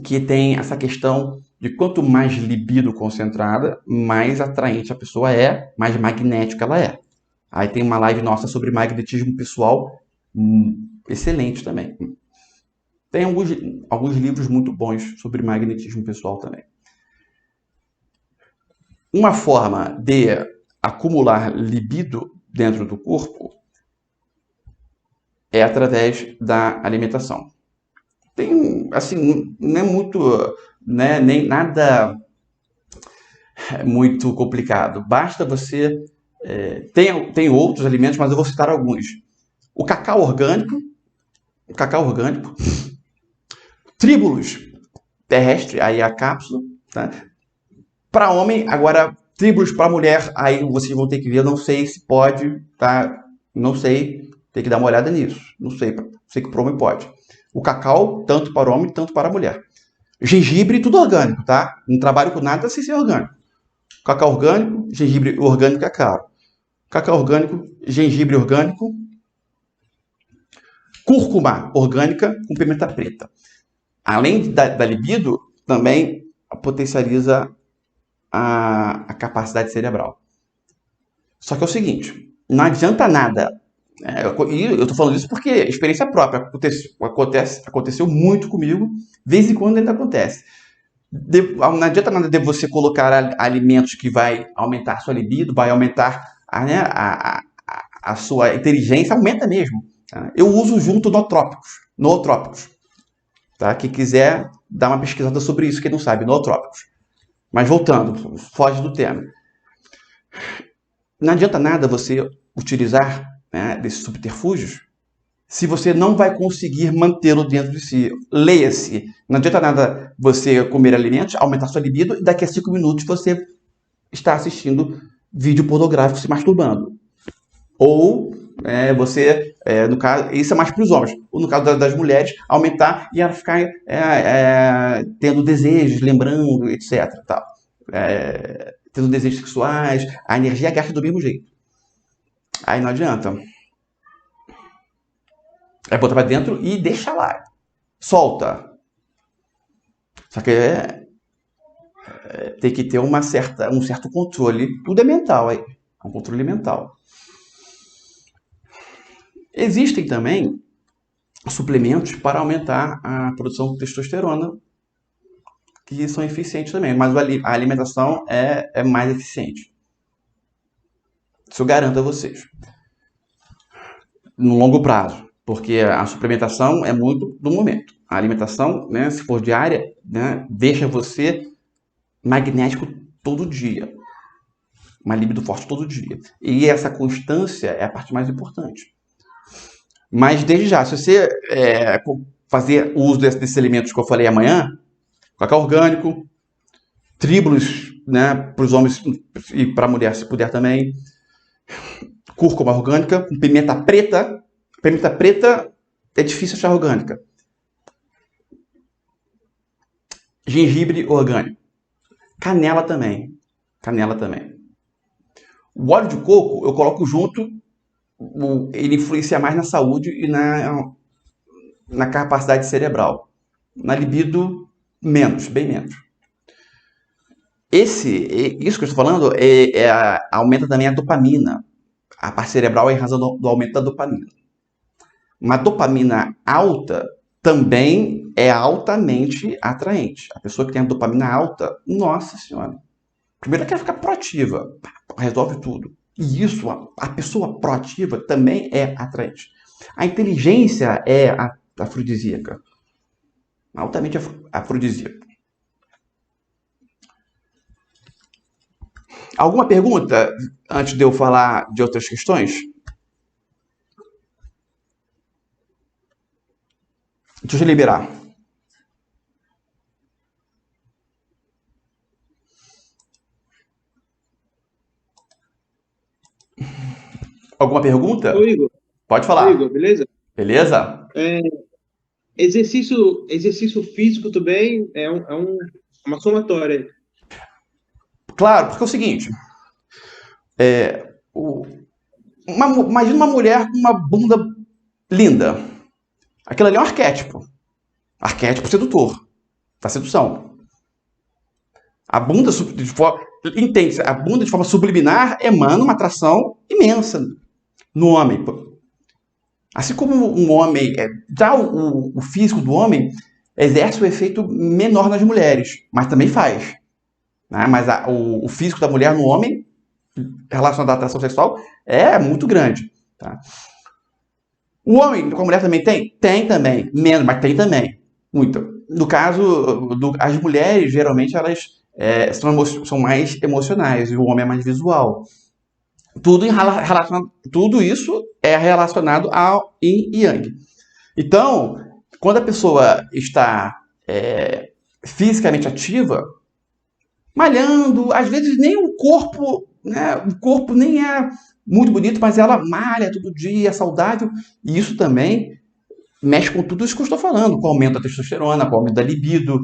que tem essa questão de quanto mais libido concentrada, mais atraente a pessoa é, mais magnética ela é. Aí tem uma live nossa sobre magnetismo pessoal, excelente também. Tem alguns livros muito bons sobre magnetismo pessoal também. Uma forma de acumular libido dentro do corpo é através da alimentação. Tem, assim, não é muito, né, nem nada muito complicado. Basta você... tem outros alimentos, mas eu vou citar alguns. O cacau orgânico, tríbulos terrestre, aí a cápsula, tá? Para homem, agora tríbulos para mulher, aí vocês vão ter que ver, eu não sei se pode, tá? Não sei, tem que dar uma olhada nisso. Não sei, sei que para homem pode. O cacau, tanto para o homem, tanto para a mulher. Gengibre, tudo orgânico, tá? Não trabalho com nada sem ser orgânico. Cacau orgânico, gengibre orgânico é caro. Cacau orgânico, gengibre orgânico, cúrcuma orgânica com pimenta preta. Além da libido, também potencializa a capacidade cerebral. Só que é o seguinte, não adianta nada. E eu estou falando isso porque experiência própria. Aconteceu muito comigo, de vez em quando ainda acontece. Não adianta nada de você colocar alimentos que vai aumentar a sua libido, vai aumentar a sua inteligência, aumenta mesmo. Tá? Eu uso junto nootrópicos. Tá? Quem quiser dar uma pesquisada sobre isso, quem não sabe, nootrópicos. Mas voltando, foge do tema. Não adianta nada você utilizar, né, desses subterfúgios se você não vai conseguir mantê-lo dentro de si. Leia-se. Não adianta nada você comer alimentos, aumentar sua libido e daqui a 5 minutos você está assistindo vídeo pornográfico se masturbando. Ou você, no caso, isso é mais para os homens. Ou no caso das mulheres, aumentar e ela ficar tendo desejos, lembrando, etc. Tal. Tendo desejos sexuais, a energia gasta do mesmo jeito. Aí não adianta. Botar pra dentro e deixa lá. Solta. Só que tem que ter um certo controle. Tudo é mental aí. É um controle mental. Existem também suplementos para aumentar a produção de testosterona, que são eficientes também, mas a alimentação é mais eficiente. Isso eu garanto a vocês. No longo prazo, porque a suplementação é muito do momento. A alimentação, né, se for diária, né, deixa você magnético todo dia. Uma libido forte todo dia. E essa constância é a parte mais importante. Mas desde já, se você fazer uso desses elementos que eu falei amanhã, cacau orgânico, tríbulos, né, para os homens e para a mulher, se puder também, cúrcuma orgânica, com pimenta preta. Pimenta preta é difícil achar orgânica. Gengibre orgânico. Canela também. O óleo de coco eu coloco junto, ele influencia mais na saúde e na capacidade cerebral. Na libido, menos, bem menos. Isso que eu estou falando aumenta também a dopamina. A parte cerebral é em razão do aumento da dopamina. Uma dopamina alta também é altamente atraente. A pessoa que tem a dopamina alta, nossa senhora. Primeiro ela quer ficar proativa, resolve tudo. E isso, a pessoa proativa também é atraente. A inteligência é afrodisíaca, altamente afrodisíaca. Alguma pergunta antes de eu falar de outras questões? Deixa eu liberar. Alguma pergunta? Ô Igor, Pode ô Igor, falar. beleza? Beleza? É, exercício físico também uma somatória. Claro, porque é o seguinte: o, imagina uma mulher com uma bunda linda. Aquilo ali é um arquétipo. Arquétipo sedutor. Da sedução. A bunda de forma. Entende? A bunda de forma subliminar emana uma atração imensa no homem. Assim como um homem. Já o físico do homem exerce um efeito menor nas mulheres, mas também faz. Né? Mas o físico da mulher no homem, relacionado à atração sexual, é muito grande. Tá? O homem com a mulher também tem? Tem também. Menos, mas tem também. Muito. No caso, as mulheres, geralmente, elas são mais emocionais e o homem é mais visual. Tudo isso é relacionado ao yin e yang. Então, quando a pessoa está fisicamente ativa, malhando, às vezes nem o corpo, né, o corpo nem é muito bonito, mas ela malha todo dia, é saudável, e isso também mexe com tudo isso que eu estou falando, com o aumento da testosterona, com o aumento da libido.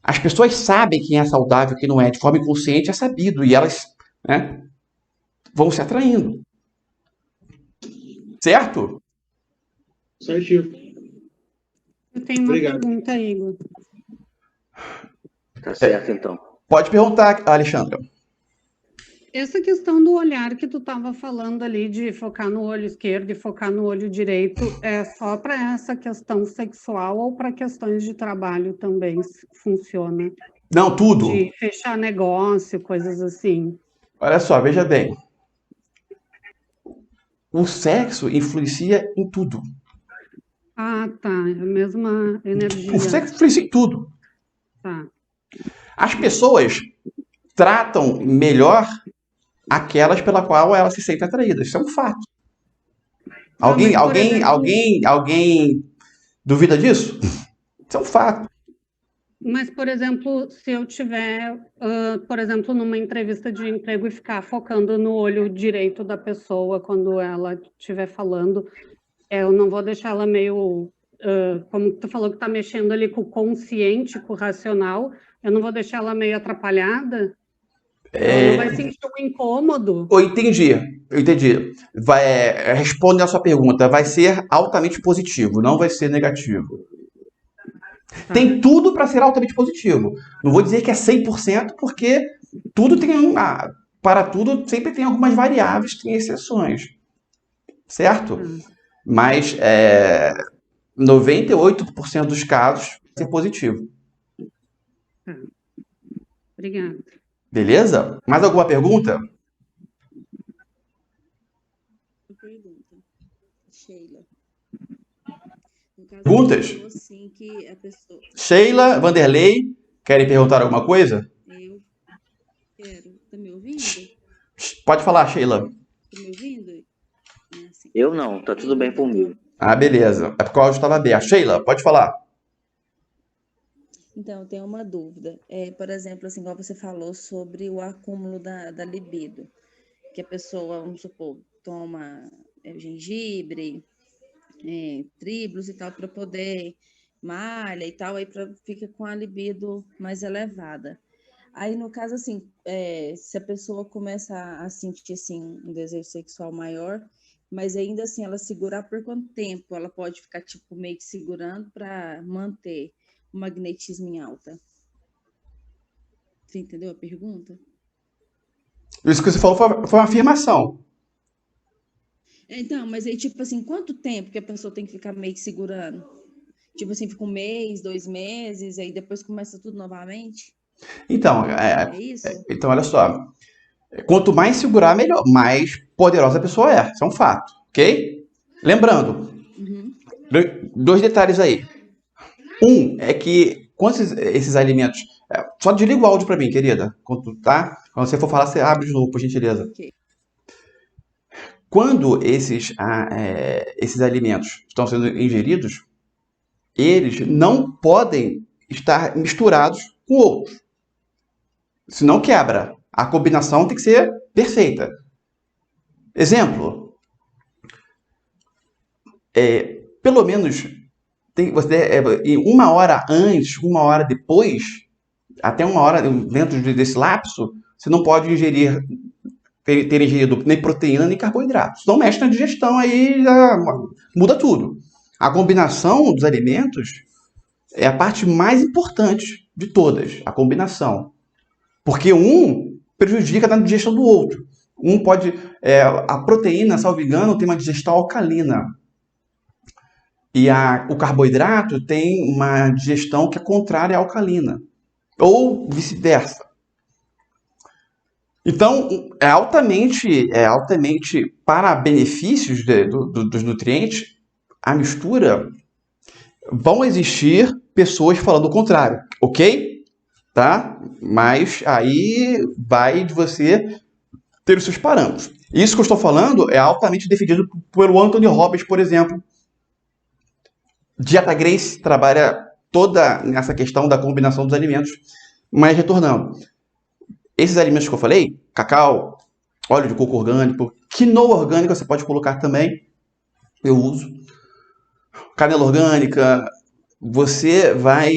As pessoas sabem quem é saudável e quem não é, de forma inconsciente é sabido, e elas, né, vão se atraindo. Certo? Certinho. Eu tenho uma Obrigado. pergunta, Igor. Tá certo, então. Pode perguntar, Alexandra. Essa questão do olhar que tu estava falando ali, de focar no olho esquerdo e focar no olho direito, é só para essa questão sexual ou para questões de trabalho também funciona? Não, tudo. De fechar negócio, coisas assim. Olha só, veja bem. O sexo influencia em tudo. Ah, tá. É a mesma energia. O sexo influencia em tudo. Tá. As pessoas tratam melhor aquelas pela qual elas se sentem atraídas. Isso é um fato. Alguém duvida disso? Isso é um fato. Mas, por exemplo, se eu tiver, por exemplo, numa entrevista de emprego e ficar focando no olho direito da pessoa quando ela estiver falando, eu não vou deixar ela meio, como tu falou que está mexendo ali com o consciente, com o racional, eu não vou deixar ela meio atrapalhada? Ela não vai sentir um incômodo? Eu entendi. Responde a sua pergunta. Vai ser altamente positivo, não vai ser negativo. Tá. Tem tudo para ser altamente positivo. Não vou dizer que é 100%, porque tudo tem para tudo sempre tem algumas variáveis, tem exceções. Certo? Mas 98% dos casos vai ser positivo. Obrigada. Beleza? Mais alguma pergunta? Pergunta. Sheila. No caso, Perguntas? falou assim que a pessoa. Sheila, Vanderlei, querem perguntar alguma coisa? Eu quero. Tá me ouvindo? Pode falar, Sheila. Tá me ouvindo? Assim. Eu não, tá tudo bem por mim. Ah, beleza. É porque o áudio estava aberto. Sheila, pode falar. Então, eu tenho uma dúvida. Por exemplo, assim, igual você falou sobre o acúmulo da libido. Que a pessoa, vamos supor, toma gengibre, tribulus e tal, para poder malha e tal, aí fica com a libido mais elevada. Aí, no caso, assim, se a pessoa começa a sentir, assim, um desejo sexual maior, mas ainda assim, ela segurar por quanto tempo? Ela pode ficar, tipo, meio que segurando para manter o magnetismo em alta? Você entendeu a pergunta? Isso que você falou foi uma afirmação. Então, mas aí, tipo assim, quanto tempo que a pessoa tem que ficar meio que segurando? Tipo assim, fica 1 mês, 2 meses, aí depois começa tudo novamente? Então, É isso? olha só. Quanto mais segurar, melhor. Mais poderosa a pessoa é. Isso é um fato, ok? Lembrando, Uhum. dois detalhes aí. Um é que quando esses alimentos... Só desliga o áudio para mim, querida. Tá? Quando você for falar, você abre de novo, por gentileza. Ok. Quando esses alimentos estão sendo ingeridos, eles não podem estar misturados com outros. Senão quebra. A combinação tem que ser perfeita. Exemplo. Pelo menos em 1 hora antes, 1 hora depois, até 1 hora dentro desse lapso, você não pode ter ingerido nem proteína nem carboidrato. Senão mexe na digestão, aí já muda tudo. A combinação dos alimentos é a parte mais importante de todas, a combinação. Porque um prejudica na digestão do outro. A proteína, salvo engano, tem uma digestão alcalina. E o carboidrato tem uma digestão que é contrária à alcalina. Ou vice-versa. Então, é altamente para benefícios dos nutrientes, a mistura, vão existir pessoas falando o contrário, ok? Tá? Mas aí vai de você ter os seus parâmetros. Isso que eu estou falando é altamente defendido pelo Anthony Robbins, por exemplo. Dieta Grace trabalha toda essa questão da combinação dos alimentos. Mas retornando, esses alimentos que eu falei, cacau, óleo de coco orgânico, quinoa orgânica você pode colocar também, eu uso, canela orgânica, você vai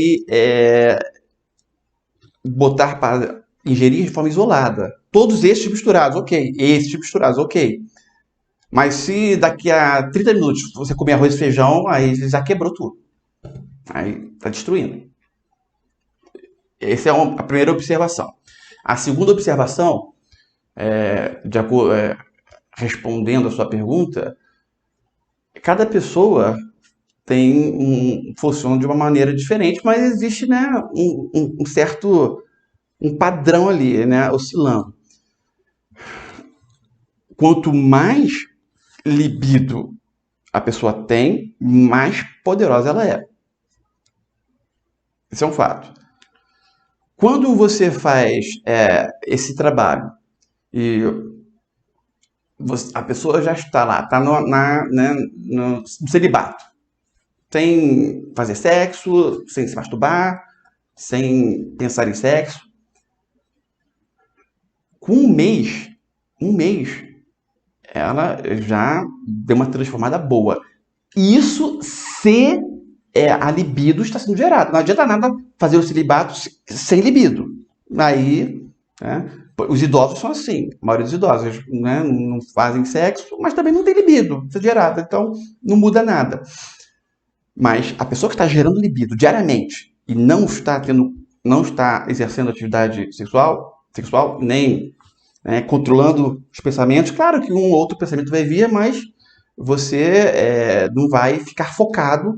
botar para ingerir de forma isolada. Todos esses misturados, ok. Esses misturados, ok. Mas se daqui a 30 minutos você comer arroz e feijão, aí já quebrou tudo. Aí está destruindo. Essa é a primeira observação. A segunda observação, respondendo a sua pergunta, cada pessoa funciona de uma maneira diferente, mas existe, né, um certo padrão ali, né, oscilando. Quanto mais libido a pessoa tem, mais poderosa ela é. Isso é um fato. Quando você faz esse trabalho e a pessoa já está lá, está no celibato, sem fazer sexo, sem se masturbar, sem pensar em sexo, com um mês, ela já deu uma transformada boa. Isso se a libido está sendo gerada. Não adianta nada fazer o celibato sem libido. Aí, os idosos são assim. A maioria dos idosos, né, não fazem sexo, mas também não tem libido gerada. Então, não muda nada. Mas a pessoa que está gerando libido diariamente e não está exercendo atividade sexual nem controlando os pensamentos, claro que um ou outro pensamento vai vir, mas você não vai ficar focado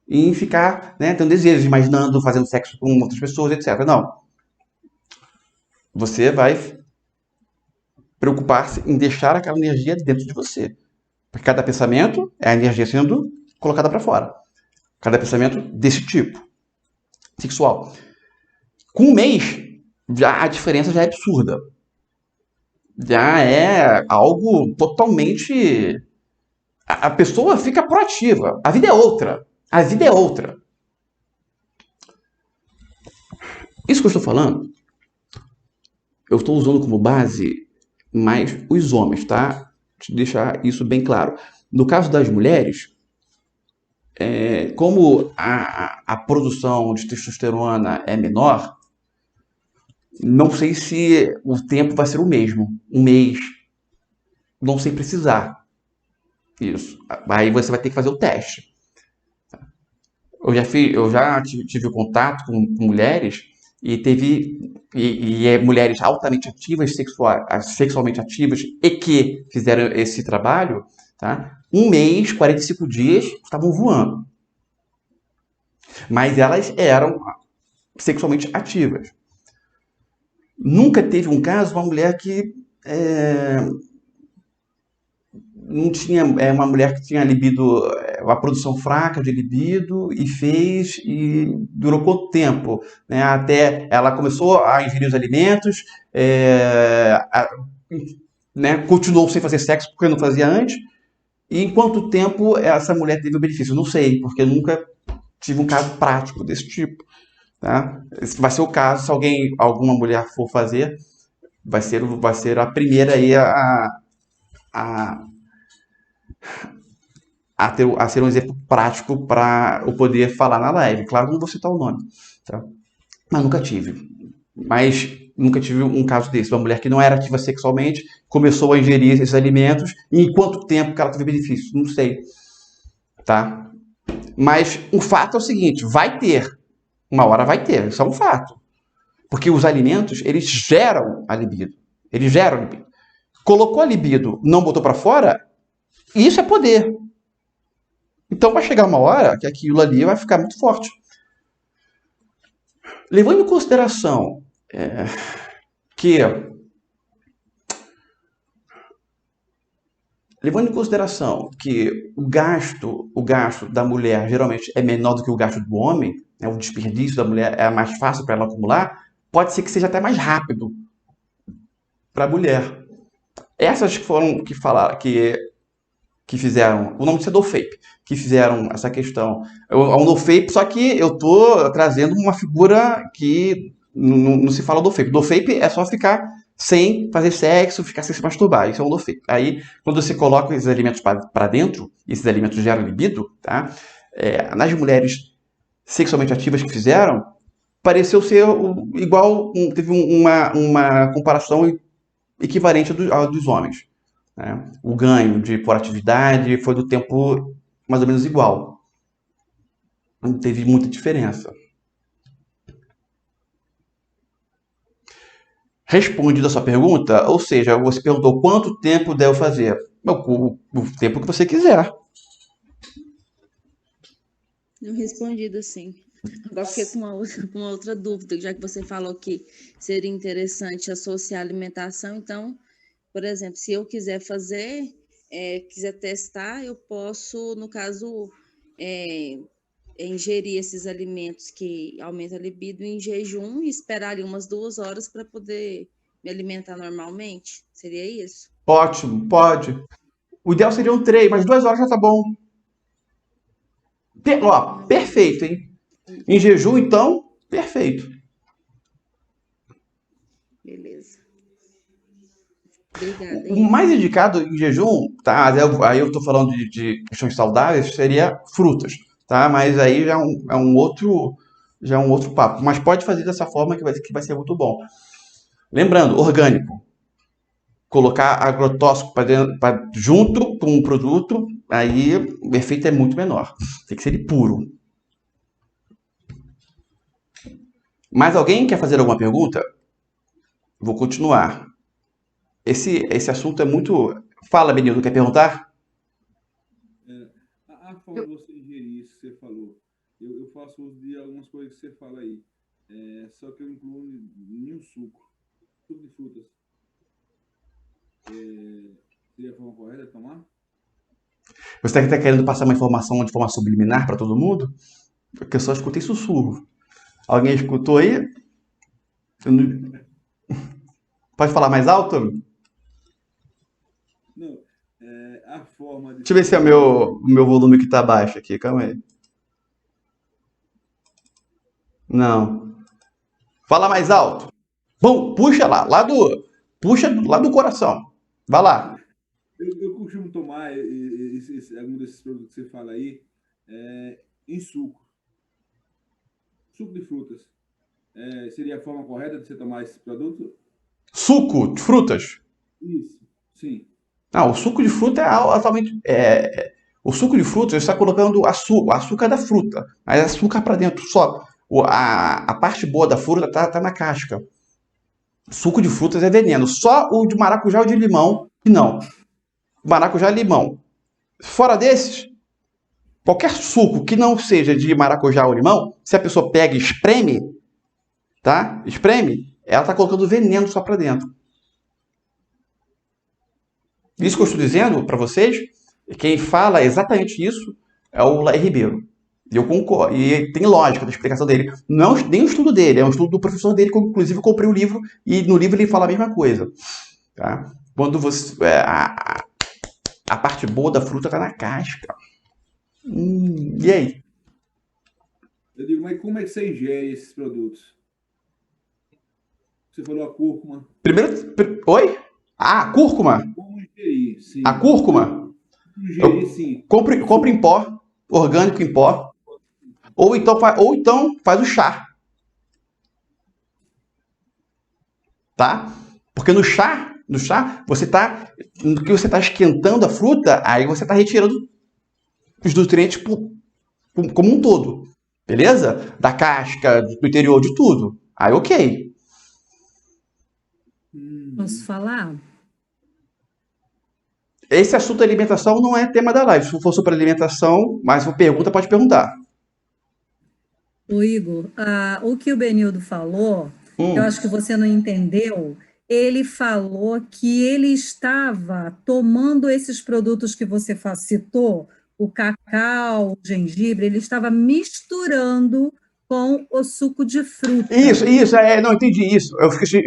em ficar tendo desejos, imaginando, fazendo sexo com outras pessoas, etc. Não. Você vai preocupar-se em deixar aquela energia dentro de você. Porque cada pensamento é a energia sendo colocada para fora. Cada pensamento desse tipo, sexual. Com um mês, a diferença já é absurda. Já é algo totalmente... A pessoa fica proativa. A vida é outra. Isso que eu estou falando, eu estou usando como base mais os homens, tá? Deixa eu deixar isso bem claro. No caso das mulheres, como a produção de testosterona é menor, não sei se o tempo vai ser o mesmo. Um mês. Não sei precisar. Isso. Aí você vai ter que fazer o teste. Eu já tive contato com mulheres e mulheres altamente ativas, sexualmente ativas e que fizeram esse trabalho, tá? 1 mês, 45 dias, estavam voando. Mas elas eram sexualmente ativas. Nunca teve um caso, uma mulher que não tinha, uma mulher que tinha libido, uma produção fraca de libido e fez, e durou quanto tempo, né? Até ela começou a ingerir os alimentos, né? Continuou sem fazer sexo porque não fazia antes, e em quanto tempo essa mulher teve o benefício? Não sei, porque eu nunca tive um caso prático desse tipo, tá? Esse vai ser o caso, se alguma mulher for fazer, vai ser a primeira aí a, a ser um exemplo prático para eu poder falar na live. Claro que não vou citar o nome, tá? Mas nunca tive. Mas nunca tive um caso desse. Uma mulher que não era ativa sexualmente começou a ingerir esses alimentos, e em quanto tempo que ela teve benefício? Não sei, tá? Mas o fato é o seguinte, vai ter. Uma hora vai ter, isso é um fato. Porque os alimentos, eles geram a libido. Eles geram a libido. Colocou a libido, não botou para fora, isso é poder. Então vai chegar uma hora que aquilo ali vai ficar muito forte. Levando em consideração que o gasto da mulher geralmente é menor do que o gasto do homem, né, o desperdício da mulher é mais fácil para ela acumular, pode ser que seja até mais rápido para a mulher. Essas que foram que falaram que fizeram, o nome disso é NoFape, que fizeram essa questão. É um NoFape, só que eu tô trazendo uma figura que não se fala NoFape. NoFape é só ficar sem fazer sexo, ficar sem se masturbar. Isso é um NoFape. Aí, quando você coloca esses alimentos para dentro, esses alimentos geram libido, tá? Nas mulheres sexualmente ativas que fizeram, pareceu ser igual, teve uma comparação equivalente ao dos homens, né? O ganho por atividade foi do tempo mais ou menos igual. Não teve muita diferença. Respondido a sua pergunta, ou seja, você perguntou quanto tempo devo fazer. O tempo que você quiser. Eu respondido sim. Agora fiquei com uma outra dúvida, já que você falou que seria interessante associar a alimentação. Então, por exemplo, se eu quiser fazer, quiser testar, eu posso, no caso, ingerir esses alimentos que aumentam a libido em jejum e esperar ali umas 2 horas para poder me alimentar normalmente? Seria isso? Ótimo, pode. O ideal seria 3, mas 2 horas já tá bom. Perfeito, hein? Em jejum, então, perfeito. Beleza. Obrigada. O mais indicado em jejum, tá? Aí eu tô falando de questões saudáveis, seria frutas, tá? Mas aí já é um outro papo. Mas pode fazer dessa forma que vai ser muito bom. Lembrando, orgânico. Colocar agrotóxico junto com o produto, aí o efeito é muito menor. Tem que ser de puro. Mais alguém quer fazer alguma pergunta? Vou continuar. Esse assunto é muito... Fala, Benildo, quer perguntar? A forma de você ingerir isso que você falou, eu faço uso de algumas coisas que você fala aí, só que eu incluo nenhum suco de frutas. Seria a forma correta de tomar? Você está querendo passar uma informação de forma subliminar para todo mundo? Porque eu só escutei sussurro. Alguém escutou aí? Pode falar mais alto? Não, a forma de... Deixa eu ver se é o meu volume que está baixo aqui. Calma aí. Não. Fala mais alto. Bom, puxa lá do coração. Vai lá. Eu costumo tomar algum desses produtos que você fala aí em suco. Suco de frutas. Seria a forma correta de você tomar esse produto? Suco de frutas? Isso, sim. O suco de fruta é altamente... o suco de fruta, você está colocando açúcar da fruta. Mas açúcar para dentro só. A parte boa da fruta tá na casca. Suco de frutas é veneno. Só o de maracujá ou de limão que não. Maracujá e limão. Fora desses, qualquer suco que não seja de maracujá ou limão, se a pessoa pega e espreme, tá? Espreme, ela está colocando veneno só para dentro. Isso que eu estou dizendo para vocês, quem fala exatamente isso é o Laí Ribeiro. E eu concordo. E tem lógica da explicação dele. Não nem um estudo dele, é um estudo do professor dele, que eu, inclusive, eu comprei o livro, e no livro ele fala a mesma coisa. Tá? Quando você. A parte boa da fruta está na casca. E aí? Eu digo, mas como é que você ingere esses produtos? Você falou a cúrcuma. Oi? Cúrcuma. Como ingerir? Sim. A cúrcuma? Ingerir, sim. Compre em pó, orgânico em pó. Ou então faz o chá. Tá? Porque no chá, você está esquentando a fruta, aí você está retirando os nutrientes como um todo. Beleza? Da casca, do interior, de tudo. Aí, ok. Posso falar? Esse assunto da alimentação não é tema da live. Se for sobre alimentação, mais uma pergunta, pode perguntar. Ô Igor, o que o Benildo falou, eu acho que você não entendeu. Ele falou que ele estava tomando esses produtos que você citou, o cacau, o gengibre, ele estava misturando com o suco de fruta. Isso, não entendi isso. Eu esqueci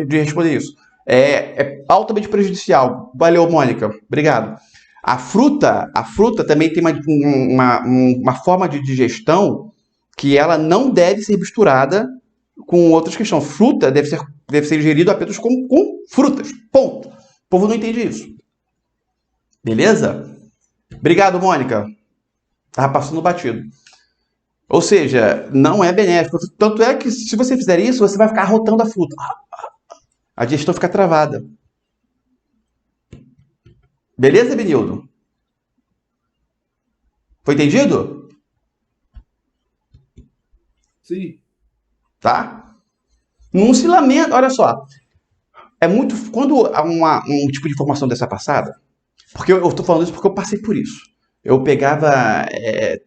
de responder isso. É altamente prejudicial. Valeu, Mônica. Obrigado. A fruta também tem uma forma de digestão que ela não deve ser misturada com outras questões. Fruta deve ser ingerido apenas com frutas. Ponto. O povo não entende isso. Beleza? Obrigado, Mônica. Tava passando batido. Ou seja, não é benéfico. Tanto é que se você fizer isso, você vai ficar arrotando a fruta. A digestão fica travada. Beleza, Benildo? Foi entendido? Sim. Tá? Não se lamenta. Olha só. É muito... Quando há um tipo de informação dessa passada, porque eu estou falando isso porque eu passei por isso. Eu pegava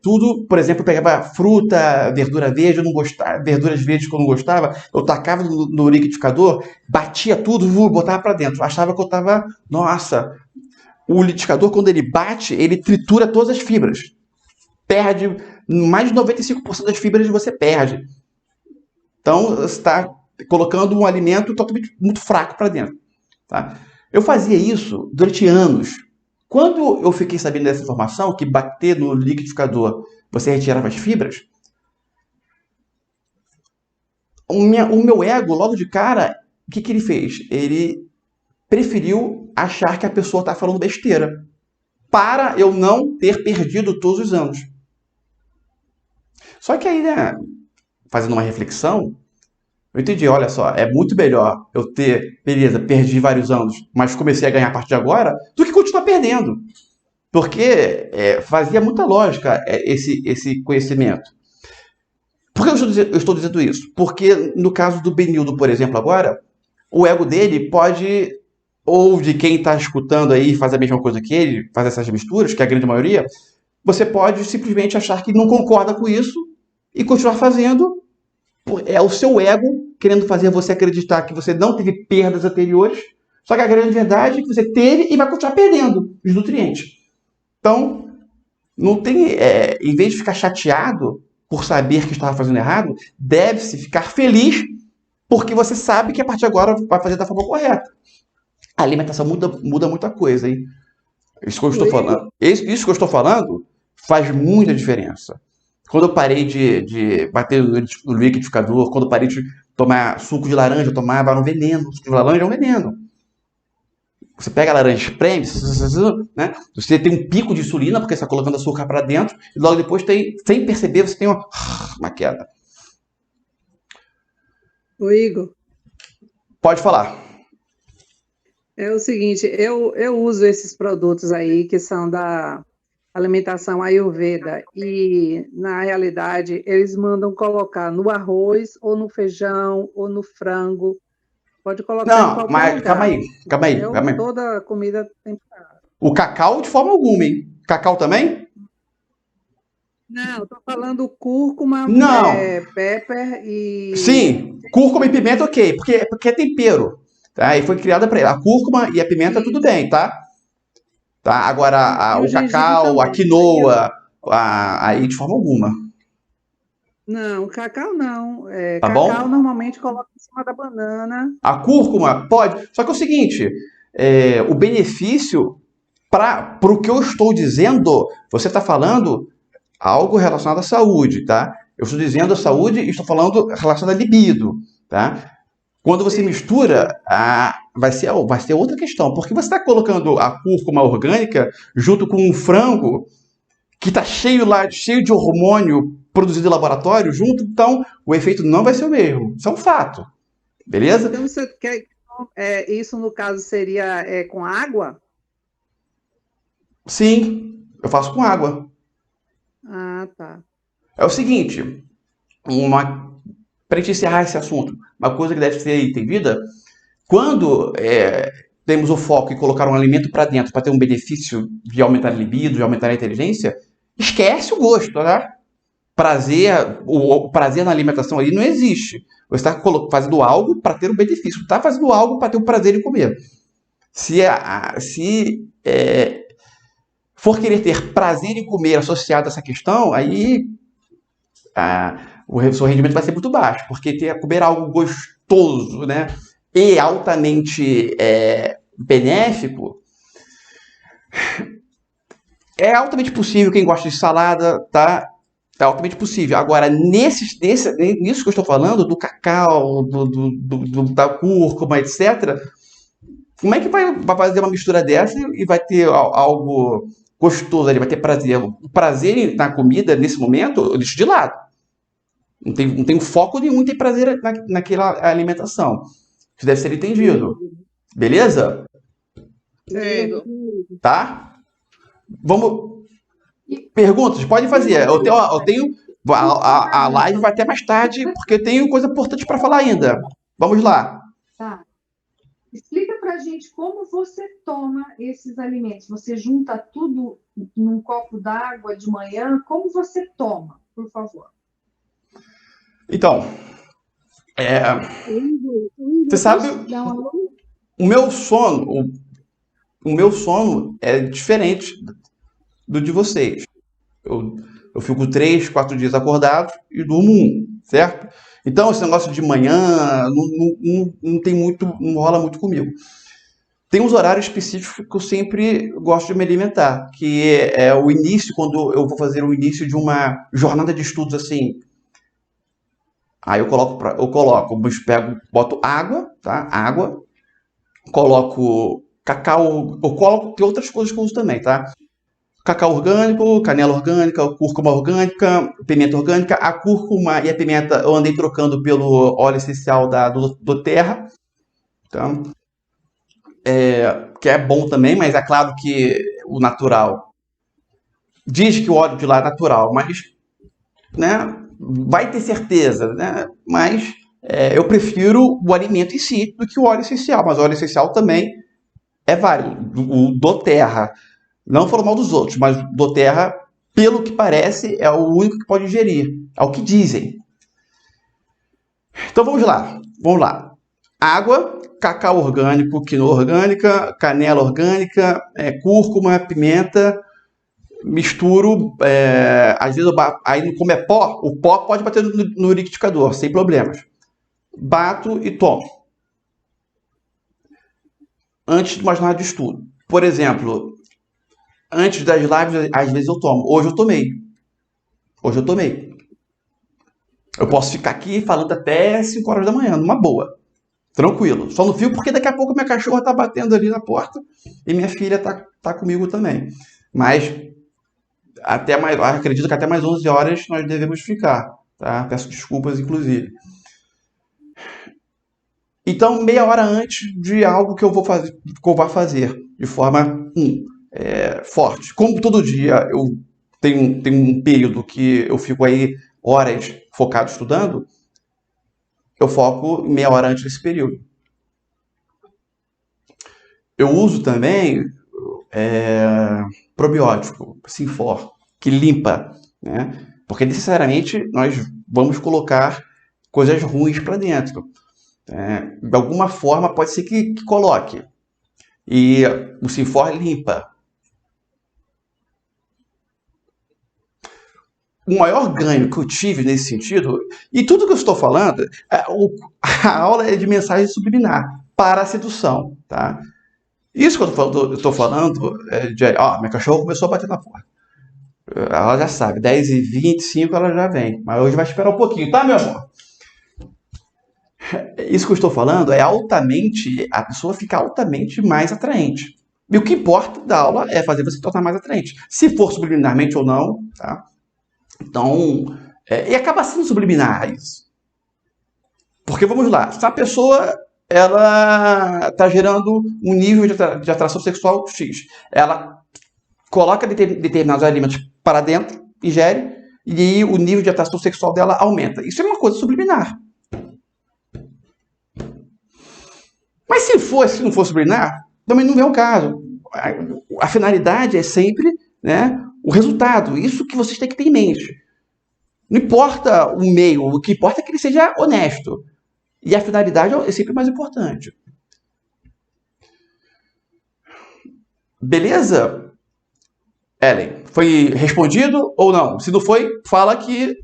tudo, por exemplo, eu pegava fruta, verdura verde, eu não gostava, verduras verdes que eu não gostava, eu tacava no liquidificador, batia tudo, botava para dentro. Achava que eu estava... Nossa, o liquidificador, quando ele bate, ele tritura todas as fibras. Perde, mais de 95% das fibras você perde. Então, você está colocando um alimento totalmente muito fraco para dentro. Tá? Eu fazia isso durante anos. Quando eu fiquei sabendo dessa informação, que bater no liquidificador você retirava as fibras, o meu ego, logo de cara, o que ele fez? Ele preferiu achar que a pessoa está falando besteira, para eu não ter perdido todos os anos. Só que aí, né, fazendo uma reflexão, eu entendi, olha só, é muito melhor eu ter, beleza, perdi vários anos, mas comecei a ganhar a partir de agora, do que continuar perdendo. Porque fazia muita lógica esse conhecimento. Por que eu estou dizendo isso? Porque no caso do Benildo, por exemplo, agora, o ego dele pode, ou de quem está escutando aí faz a mesma coisa que ele, faz essas misturas, que é a grande maioria, você pode simplesmente achar que não concorda com isso e continuar fazendo. É o seu ego querendo fazer você acreditar que você não teve perdas anteriores, só que a grande verdade é que você teve e vai continuar perdendo os nutrientes. Então, não tem, em vez de ficar chateado por saber que estava fazendo errado, deve-se ficar feliz porque você sabe que a partir de agora vai fazer da forma correta. A alimentação muda muita coisa, hein? Isso que eu estou falando faz muita diferença. Quando eu parei de bater no liquidificador, quando eu parei de tomar suco de laranja, eu tomava um veneno. Suco de laranja é um veneno. Você pega a laranja, espreme, né? Você tem um pico de insulina, porque você está colocando açúcar para dentro, e logo depois, sem perceber, você tem uma queda. Ô, Igor. Pode falar. É o seguinte, eu uso esses produtos aí que são da alimentação Ayurveda e, na realidade, eles mandam colocar no arroz, ou no feijão, ou no frango. Pode colocar em qualquer lugar. Calma aí. Toda comida tem. O cacau de forma alguma, hein? Cacau também? Não, estou falando cúrcuma, Não, pepper e... sim, cúrcuma e pimenta, ok, porque é tempero, tá? E foi criada para a cúrcuma e a pimenta, tudo Isso. bem, tá? Tá? Agora, E o o gengibre cacau, a também. quinoa, aí de forma alguma, Não, cacau não. tá Cacau bom? normalmente coloca em cima da banana. A cúrcuma pode, só que é o seguinte, o benefício para o que eu estou dizendo, você está falando algo relacionado à saúde, tá? Eu estou dizendo a saúde e estou falando relacionado à libido, tá? Quando você Sim, mistura, vai ser outra questão, porque você está colocando a cúrcuma orgânica junto com um frango que está cheio de hormônio produzido em laboratório junto, então o efeito não vai ser o mesmo. Isso é um fato, beleza? então você quer... isso, no caso, seria com água? Sim, eu faço com água. Ah, tá. É o seguinte, para gente encerrar esse assunto, uma coisa que deve ser entendida, quando temos o foco em colocar um alimento para dentro para ter um benefício de aumentar a libido, de aumentar a inteligência, esquece o gosto, tá? O prazer na alimentação ali não existe. Você está fazendo algo para ter um benefício, está fazendo algo para ter o prazer em comer. Se for querer ter prazer em comer associado a essa questão, aí o seu rendimento vai ser muito baixo, porque comer algo gostoso, né, e altamente benéfico é altamente possível. Quem gosta de salada, tá? É altamente possível. Agora, nisso que eu estou falando, do cacau, da cúrcuma, etc., como é que vai fazer uma mistura dessa e vai ter algo gostoso ali, vai ter prazer? O prazer na comida, nesse momento, eu deixo de lado. Não tem foco nenhum em ter prazer naquela alimentação. Isso deve ser entendido. Beleza? Certo. Tá? Vamos. Perguntas? Pode fazer. Eu tenho a live vai até mais tarde, porque eu tenho coisa importante para falar ainda. Vamos lá. Tá. Explica para a gente como você toma esses alimentos. Você junta tudo num copo d'água de manhã? Como você toma, por favor? Então, você sabe, o meu sono é diferente do de vocês. Eu fico 3, 4 dias acordado e durmo 1, certo? Então, esse negócio de manhã não tem muito, não rola muito comigo. Tem uns horários específicos que eu sempre gosto de me alimentar, que é o início, quando eu vou fazer o início de uma jornada de estudos assim. Aí eu boto água, tá? Água, coloco cacau, tem outras coisas que eu uso também, tá? Cacau orgânico, canela orgânica, cúrcuma orgânica, pimenta orgânica. A cúrcuma e a pimenta eu andei trocando pelo óleo essencial do Terra, tá? Que é bom também, mas é claro que o natural diz que o óleo de lá é natural, mas, né, vai ter certeza, né? Mas eu prefiro o alimento em si do que o óleo essencial, mas o óleo essencial também é válido. O do Terra, não falando mal dos outros, mas do Terra, pelo que parece, é o único que pode ingerir. É o que dizem. Então vamos lá. Água, cacau orgânico, quinoa orgânica, canela orgânica, cúrcuma, pimenta. Misturo, às vezes aí como é pó, o pó pode bater no liquidificador, sem problemas. Bato e tomo. Antes de uma jornada de estudo. Por exemplo, antes das lives, às vezes eu tomo. Hoje eu tomei. Eu posso ficar aqui falando até 5 horas da manhã, numa boa. Tranquilo. Só não fico porque daqui a pouco minha cachorra tá batendo ali na porta e minha filha tá comigo também. Mas acredito que até mais 11 horas nós devemos ficar, tá? Peço desculpas, inclusive. Então, meia hora antes de algo que eu vou fazer de forma forte. Como todo dia eu tenho um período que eu fico aí horas focado estudando, eu foco meia hora antes desse período. Eu uso também probiótico, Sinfor, que limpa né? Porque necessariamente nós vamos colocar coisas ruins para dentro. De alguma forma pode ser que coloque. E o Sinfor limpa. O maior ganho que eu tive nesse sentido, e tudo que eu estou falando, a aula é de mensagem subliminar para a sedução, tá? Isso que eu estou falando minha cachorra começou a bater na porta. Ela já sabe, 10h25 ela já vem, mas hoje vai esperar um pouquinho, tá, meu amor? Isso que eu estou falando é a pessoa fica altamente mais atraente. E o que importa da aula é fazer você se tornar mais atraente. Se for subliminarmente ou não, tá? Então, e acaba sendo subliminar isso. Porque, vamos lá, se a pessoa ela está gerando um nível de atração sexual X, ela coloca determinados alimentos para dentro, ingere, e aí o nível de atração sexual dela aumenta. Isso é uma coisa subliminar. Mas se não for subliminar, também não é o caso. A finalidade é sempre, né, o resultado. Isso que vocês têm que ter em mente. Não importa o meio, o que importa é que ele seja honesto. E a finalidade é sempre mais importante. Beleza? Ellen, foi respondido ou não? Se não foi, fala que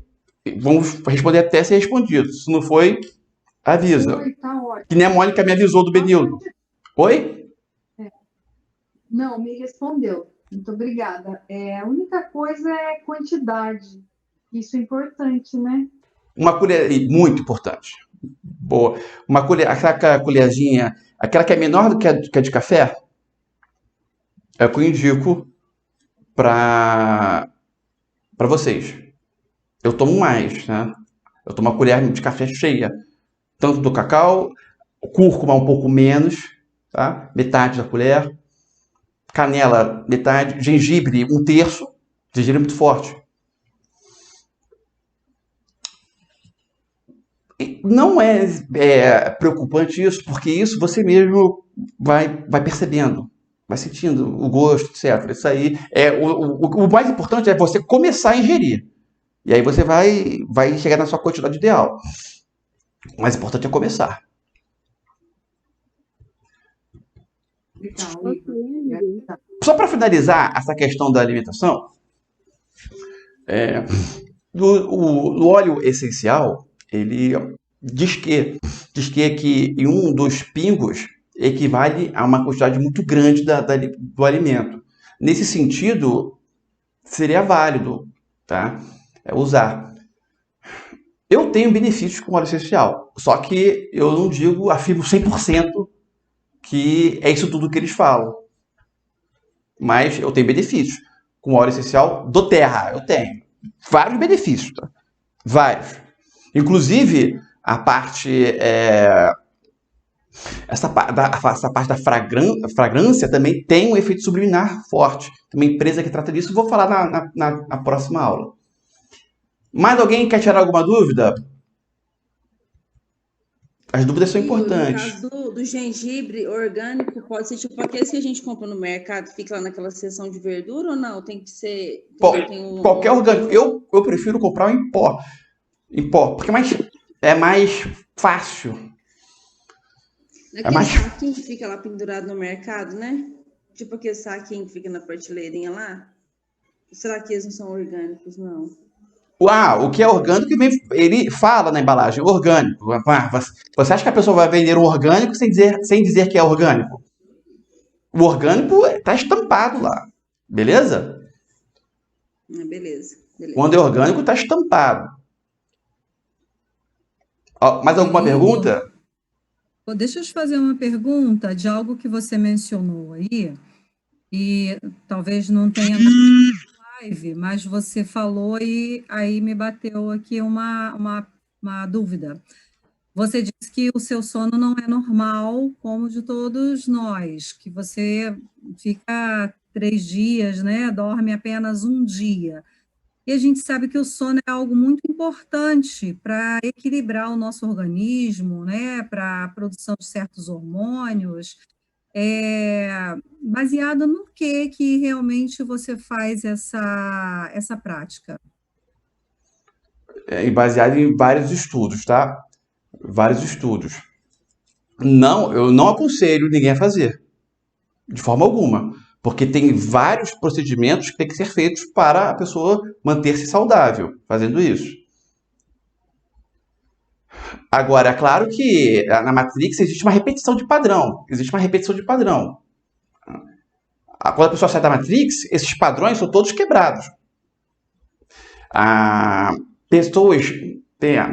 vamos responder até ser respondido. Se não foi, avisa. Oi, tá ótimo. Que nem a Mônica me avisou do Benildo. Oi? Não, me respondeu. Muito obrigada. A única coisa é quantidade. Isso é importante, né? Uma colher, muito importante. Boa. Uma colher, aquela colherzinha, aquela que é menor do que a de café, é o que eu indico para vocês. Eu tomo mais, né? Eu tomo uma colher de café cheia. Tanto do cacau, cúrcuma um pouco menos, tá? Metade da colher. Canela, metade. Gengibre, 1/3. Gengibre é muito forte. E não é preocupante isso, porque isso você mesmo vai percebendo, vai sentindo o gosto, etc. Isso aí o mais importante é você começar a ingerir. E aí você vai chegar na sua quantidade ideal. O mais importante é começar. Legal, Igor. Só para finalizar essa questão da alimentação, no óleo essencial, ele diz que em um dos pingos equivale a uma quantidade muito grande do alimento. Nesse sentido, seria válido, tá? Usar. Eu tenho benefícios com óleo essencial, só que eu não afirmo 100% que é isso tudo que eles falam. Mas eu tenho benefícios. Com óleo essencial do Terra, eu tenho vários benefícios, tá? Vários. Inclusive, a parte essa parte da fragrância também tem um efeito subliminar forte. Tem uma empresa que trata disso, vou falar na próxima aula. Mais alguém quer tirar alguma dúvida? As dúvidas são importantes. No caso do gengibre orgânico, pode ser tipo aqueles que a gente compra no mercado, fica lá naquela seção de verdura ou não? Tem que ser... Qualquer orgânico. Eu prefiro comprar em pó. Porque é mais fácil. Aquele saquinho que fica lá pendurado no mercado, né? Tipo aquele saquinho que fica na prateleirinha lá. Será que eles não são orgânicos, não? O que é orgânico, ele fala na embalagem, orgânico. Você acha que a pessoa vai vender um orgânico sem dizer que é orgânico? O orgânico está estampado lá. Beleza? Beleza. Quando é orgânico, está estampado. Mais alguma pergunta? Deixa eu te fazer uma pergunta de algo que você mencionou aí, e talvez não tenha live, mas você falou e aí me bateu aqui uma dúvida. Você disse que o seu sono não é normal, como de todos nós, que você fica 3 dias, né? Dorme apenas 1 dia. E a gente sabe que o sono é algo muito importante para equilibrar o nosso organismo, né? Para a produção de certos hormônios. Baseado no que realmente você faz essa prática? baseado em vários estudos, tá? Vários estudos. Não, eu não aconselho ninguém a fazer, de forma alguma, porque tem vários procedimentos que têm que ser feitos para a pessoa manter-se saudável fazendo isso. Agora, é claro que na Matrix existe uma repetição de padrão. Existe uma repetição de padrão. Quando a pessoa sai da Matrix, esses padrões são todos quebrados. Pessoas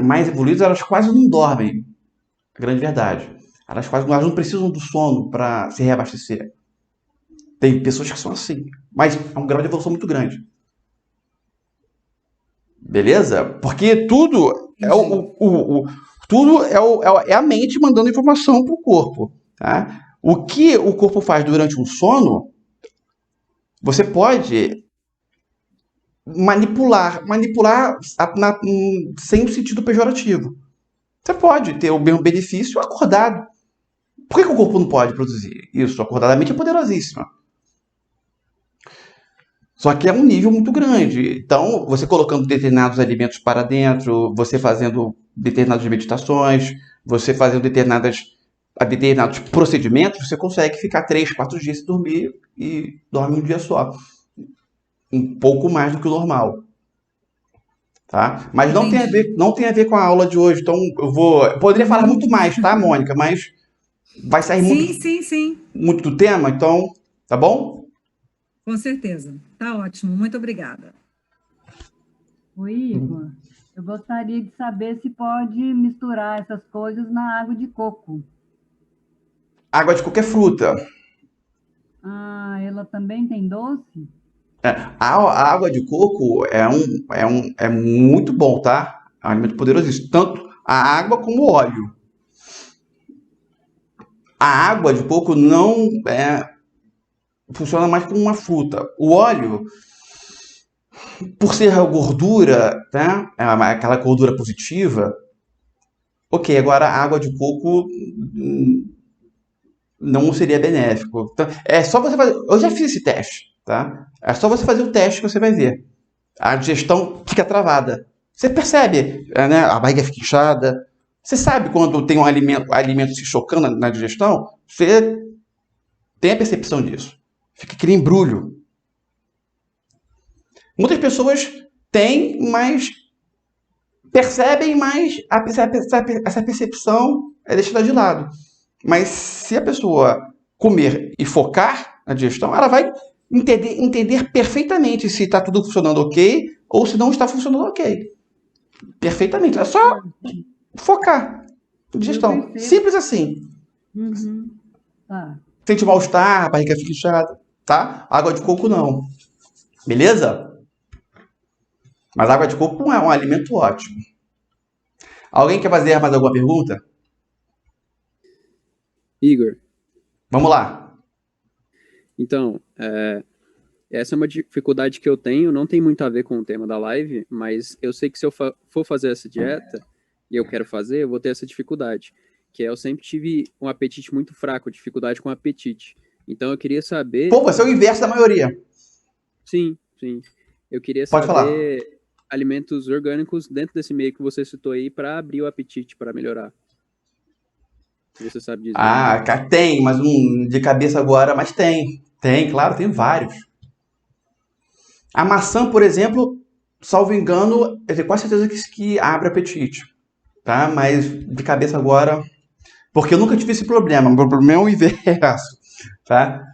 mais evoluídas, elas quase não dormem. A grande verdade. Elas não precisam do sono para se reabastecer. Tem pessoas que são assim. Mas é um grau de evolução muito grande. Beleza? Porque tudo é a mente mandando informação para o corpo. Tá? O que o corpo faz durante um sono, você pode manipular sem o sentido pejorativo. Você pode ter o mesmo benefício acordado. Por que o corpo não pode produzir isso? Acordadamente é poderosíssima. Só que é um nível muito grande. Então, você colocando determinados alimentos para dentro, você fazendo determinadas meditações, você fazendo determinados procedimentos, você consegue ficar 3, 4 dias sem dormir e dorme um dia só. Um pouco mais do que o normal. Tá? Mas não tem a ver com a aula de hoje. Então, eu poderia falar muito mais, tá, Mônica? Mas vai sair muito do tema, então, tá bom? Com certeza. Tá ótimo. Muito obrigada. Oi, Igor. Eu gostaria de saber se pode misturar essas coisas na água de coco. Água de coco é fruta. Ela também tem doce? A água de coco é muito bom, tá? É um alimento poderosíssimo. Tanto a água como o óleo. A água de coco não funciona mais como uma fruta. O óleo, por ser a gordura, tá? Aquela gordura positiva, ok, agora a água de coco não seria benéfico. Então, é só você fazer. Eu já fiz esse teste, tá? É só você fazer o teste que você vai ver. A digestão fica travada. Você percebe, né? A barriga fica inchada. Você sabe quando tem um alimento se chocando na digestão? Você tem a percepção disso. Fica aquele embrulho. Muitas pessoas têm, mas percebem, mas essa percepção é deixada de lado. Mas se a pessoa comer e focar na digestão, ela vai entender perfeitamente se está tudo funcionando ok ou se não está funcionando ok. Perfeitamente. É só focar na digestão. Simples assim. Tá. Sente mal-estar, a barriga fica inchada, tá? Água de coco não. Beleza? Mas água de coco é um alimento ótimo. Alguém quer fazer mais alguma pergunta? Igor. Vamos lá. Então, essa é uma dificuldade que eu tenho, não tem muito a ver com o tema da live, mas eu sei que se eu for fazer essa dieta, e eu quero fazer, eu vou ter essa dificuldade, que eu sempre tive um apetite muito fraco, dificuldade com apetite. Então eu queria saber... Pô, você é o inverso da maioria. Sim. Eu queria Pode saber alimentos orgânicos dentro desse meio que você citou aí para abrir o apetite, para melhorar. Você sabe dizer. Tem, mas de cabeça agora, mas tem. Tem, claro, tem vários. A maçã, por exemplo, salvo engano, eu tenho quase certeza que abre apetite. Tá? Mas de cabeça agora... Porque eu nunca tive esse problema. Meu problema é o inverso. Tá?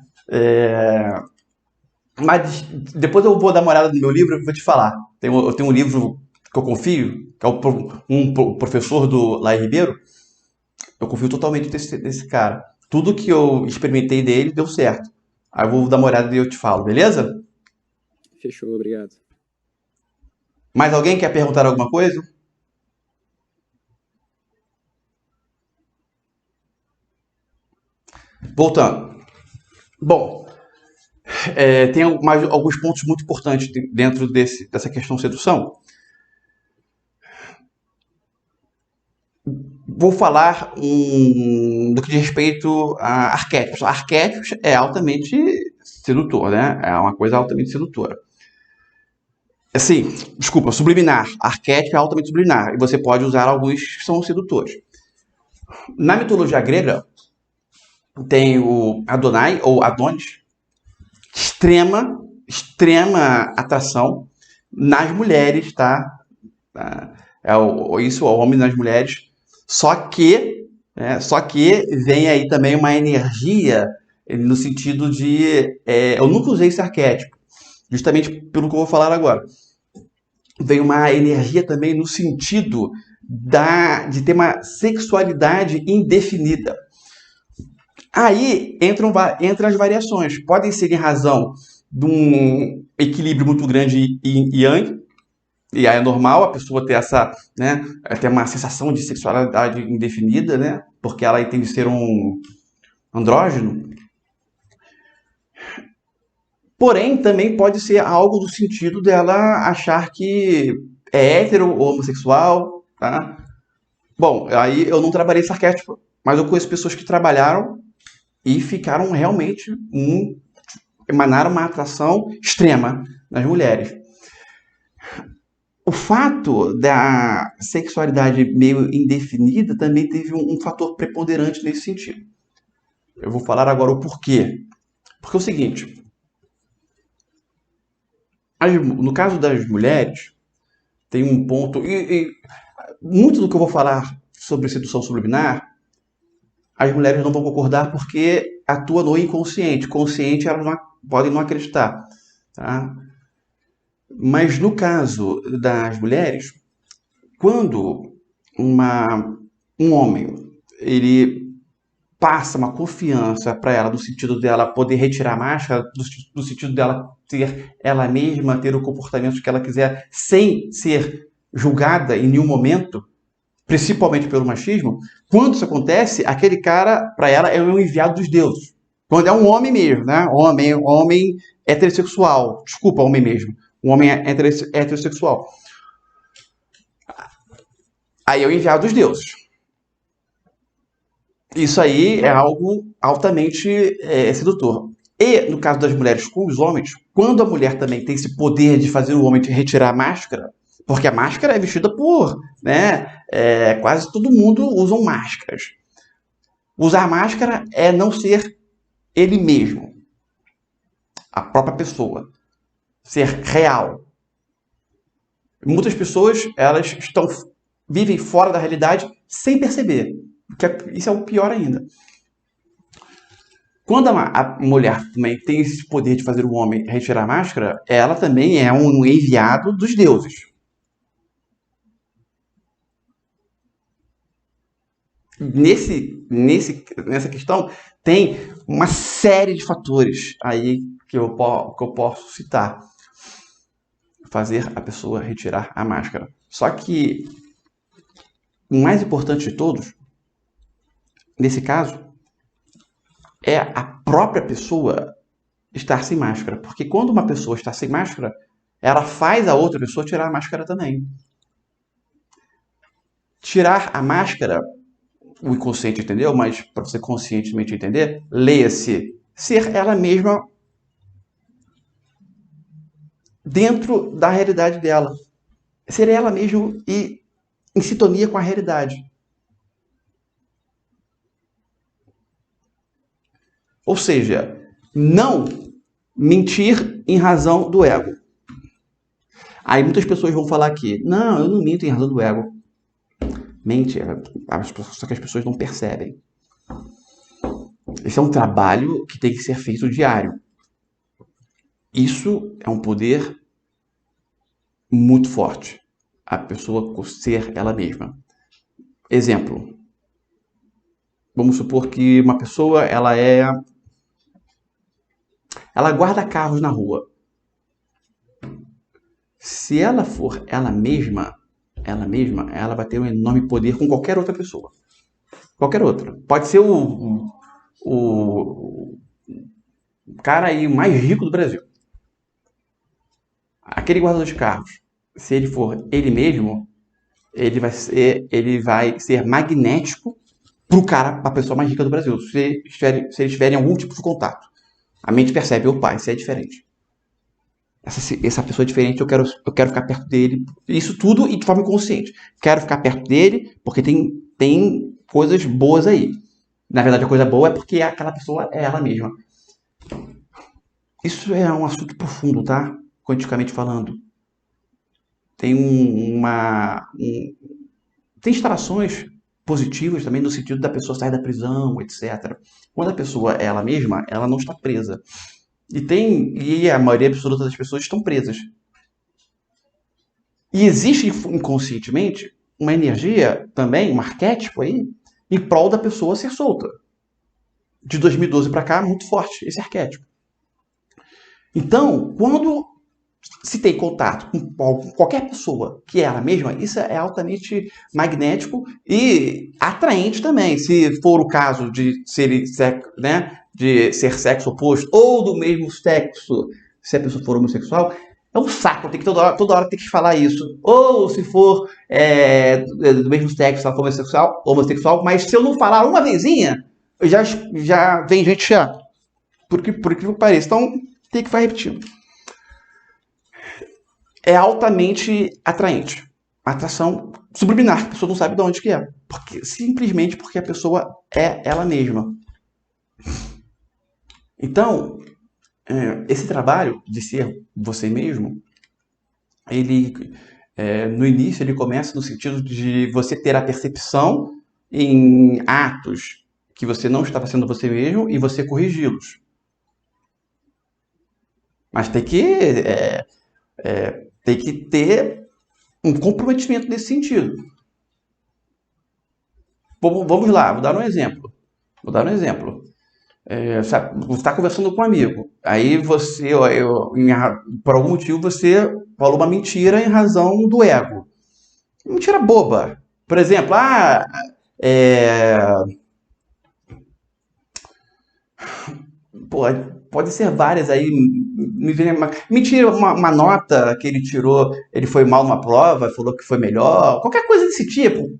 Mas depois eu vou dar uma olhada no meu livro e vou te falar. Eu tenho um livro que eu confio, que é um professor do Laí Ribeiro. Eu confio totalmente desse cara. Tudo que eu experimentei dele deu certo. Aí eu vou dar uma olhada e eu te falo, beleza? Fechou, obrigado. Mais alguém quer perguntar alguma coisa? Voltando. Bom, tem alguns pontos muito importantes dentro dessa questão de sedução. Vou falar do que diz respeito a arquétipos. Arquétipos é altamente sedutor, né? É uma coisa altamente sedutora. Assim, desculpa, subliminar. Arquétipo é altamente subliminar. E você pode usar alguns que são sedutores. Na mitologia grega, tem o Adonai, ou Adonis, extrema atração nas mulheres, tá? Isso é o homem nas mulheres. Só que vem aí também uma energia no sentido de... eu nunca usei esse arquétipo, justamente pelo que eu vou falar agora. Vem uma energia também no sentido de ter uma sexualidade indefinida. Aí entram as variações. Podem ser em razão de um equilíbrio muito grande em yang, e aí é normal a pessoa ter essa, né, ter uma sensação de sexualidade indefinida, né, porque ela tem de ser um andrógeno. Porém, também pode ser algo do sentido dela achar que é hétero ou homossexual, tá? Bom, aí eu não trabalhei esse arquétipo, mas eu conheço pessoas que trabalharam e ficaram realmente emanaram uma atração extrema nas mulheres. O fato da sexualidade meio indefinida também teve um fator preponderante nesse sentido. Eu vou falar agora o porquê. Porque é o seguinte, no caso das mulheres, tem um ponto... E muito do que eu vou falar sobre sedução subliminar, as mulheres não vão concordar porque atua no inconsciente. Consciente, elas podem não acreditar. Tá? Mas no caso das mulheres, quando um homem ele passa uma confiança para ela, no sentido dela poder retirar a máscara, no sentido dela ser ela mesma, ter o comportamento que ela quiser, sem ser julgada em nenhum momento, principalmente pelo machismo, quando isso acontece, aquele cara, para ela, é um enviado dos deuses. Quando é um homem mesmo, né? Homem heterossexual. Desculpa, homem mesmo. Um homem heterossexual. Aí é o enviado dos deuses. Isso aí é algo altamente sedutor. E, no caso das mulheres com os homens, quando a mulher também tem esse poder de fazer o homem retirar a máscara, porque a máscara é vestida por, né, quase todo mundo usa máscaras. Usar máscara é não ser ele mesmo, a própria pessoa, ser real. Muitas pessoas, elas vivem fora da realidade sem perceber. Isso é o pior ainda. Quando a mulher também tem esse poder de fazer o homem retirar a máscara, ela também é um enviado dos deuses. Nessa questão, tem uma série de fatores aí que eu posso citar. Fazer a pessoa retirar a máscara. Só que o mais importante de todos, nesse caso, é a própria pessoa estar sem máscara. Porque quando uma pessoa está sem máscara, ela faz a outra pessoa tirar a máscara também. Tirar a máscara, o inconsciente entendeu, mas para você conscientemente entender, leia-se ser ela mesma dentro da realidade dela. Ser ela mesma e em sintonia com a realidade. Ou seja, não mentir em razão do ego. Aí muitas pessoas vão falar aqui, não, eu não minto em razão do ego. Mente, só que as pessoas não percebem. Esse é um trabalho que tem que ser feito diário. Isso é um poder muito forte. A pessoa ser ela mesma. Exemplo. Vamos supor que uma pessoa, ela guarda carros na rua. Se ela for ela mesma, ela vai ter um enorme poder com qualquer outra pessoa. Qualquer outra. Pode ser o cara aí mais rico do Brasil. Aquele guardador de carros, se ele for ele mesmo, ele vai ser magnético para a pessoa mais rica do Brasil. Se eles tiverem algum tipo de contato. A mente percebe, opa, isso é diferente. essa pessoa é diferente, eu quero ficar perto dele. Isso tudo e de forma inconsciente. Quero ficar perto dele porque tem coisas boas aí. Na verdade, a coisa boa é porque aquela pessoa é ela mesma. Isso é um assunto profundo, tá? Quanticamente falando. Tem tem instalações positivas também no sentido da pessoa sair da prisão, etc. Quando a pessoa é ela mesma, ela não está presa. E a maioria absoluta das pessoas estão presas. E existe inconscientemente uma energia também, um arquétipo aí, em prol da pessoa ser solta. De 2012 para cá, muito forte esse arquétipo. Então, quando se tem contato com qualquer pessoa que é ela mesma, isso é altamente magnético e atraente também. Se for o caso de ser sexo oposto ou do mesmo sexo, se a pessoa for homossexual, é um saco, tem que toda hora tem que falar isso. Ou se for do mesmo sexo, se ela for homossexual, mas se eu não falar uma vezinha, já vem gente chata. Por que pareça. Então, tem que ficar repetindo. É altamente atraente. Atração subliminar, que a pessoa não sabe de onde que é. Simplesmente porque a pessoa é ela mesma. Então, esse trabalho de ser você mesmo, no início ele começa no sentido de você ter a percepção em atos que você não estava sendo você mesmo e você corrigi-los. Mas tem que ter um comprometimento nesse sentido. Vamos lá, vou dar um exemplo. Você está conversando com um amigo. Aí você, por algum motivo, você falou uma mentira em razão do ego. Mentira boba. Por exemplo, pode ser várias aí. Mentira, uma nota que ele tirou, ele foi mal numa prova, falou que foi melhor, qualquer coisa desse tipo.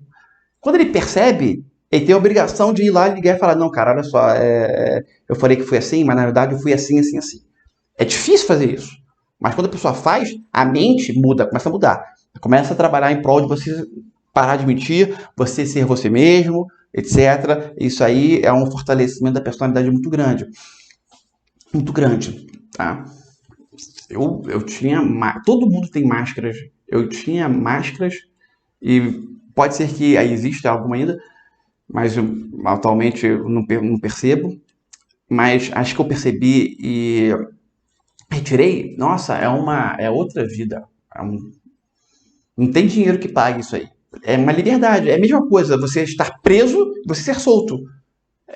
Quando ele percebe, ele tem a obrigação de ir lá, ligar e falar, não, cara, olha só, eu falei que foi assim, mas na verdade eu fui assim, assim, assim. É difícil fazer isso. Mas quando a pessoa faz, a mente muda, começa a mudar. Começa a trabalhar em prol de você parar de mentir, você ser você mesmo, etc. Isso aí é um fortalecimento da personalidade muito grande. Muito grande, tá? Eu tinha... Todo mundo tem máscaras. Eu tinha máscaras e pode ser que aí exista alguma ainda, mas atualmente eu não percebo. Mas acho que eu percebi e retirei. Nossa, é outra vida. Não tem dinheiro que pague isso aí. É uma liberdade. É a mesma coisa você estar preso e você ser solto.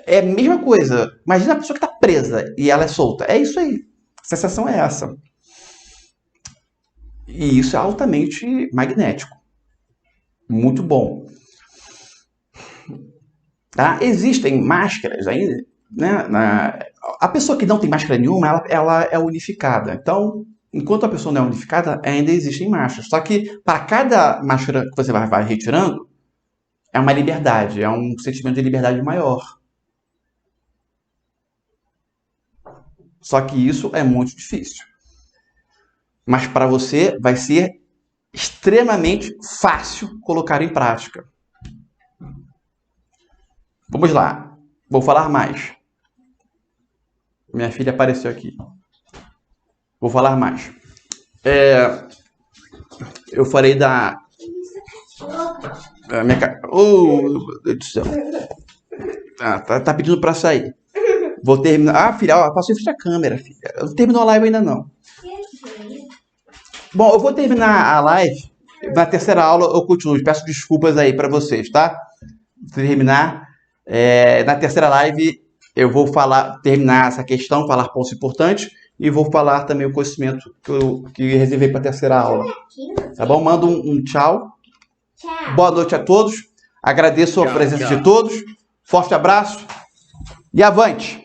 É a mesma coisa. Imagina a pessoa que está presa e ela é solta. É isso aí. A sensação é essa. E isso é altamente magnético. Muito bom. Tá? Existem máscaras ainda, né? A pessoa que não tem máscara nenhuma, ela é unificada. Então, enquanto a pessoa não é unificada, ainda existem máscaras. Só que para cada máscara que você vai retirando, é uma liberdade, é um sentimento de liberdade maior. Só que isso é muito difícil. Mas para você vai ser extremamente fácil colocar em prática. Vamos lá. Vou falar mais. Minha filha apareceu aqui. Vou falar mais. Eu falei da... Oh, meu Deus do céu. Tá pedindo para sair. Vou terminar... filha, passou em frente à câmera, filha. Não terminou a live ainda, não. Bom, eu vou terminar a live. Na terceira aula eu continuo. Peço desculpas aí para vocês, tá? Vou terminar. Na terceira live eu vou terminar essa questão, falar pontos importantes e vou falar também o conhecimento que reservei para a terceira aula. Tá bom? Mando um tchau. Boa noite a todos. Agradeço a presença de todos. Forte abraço e avante!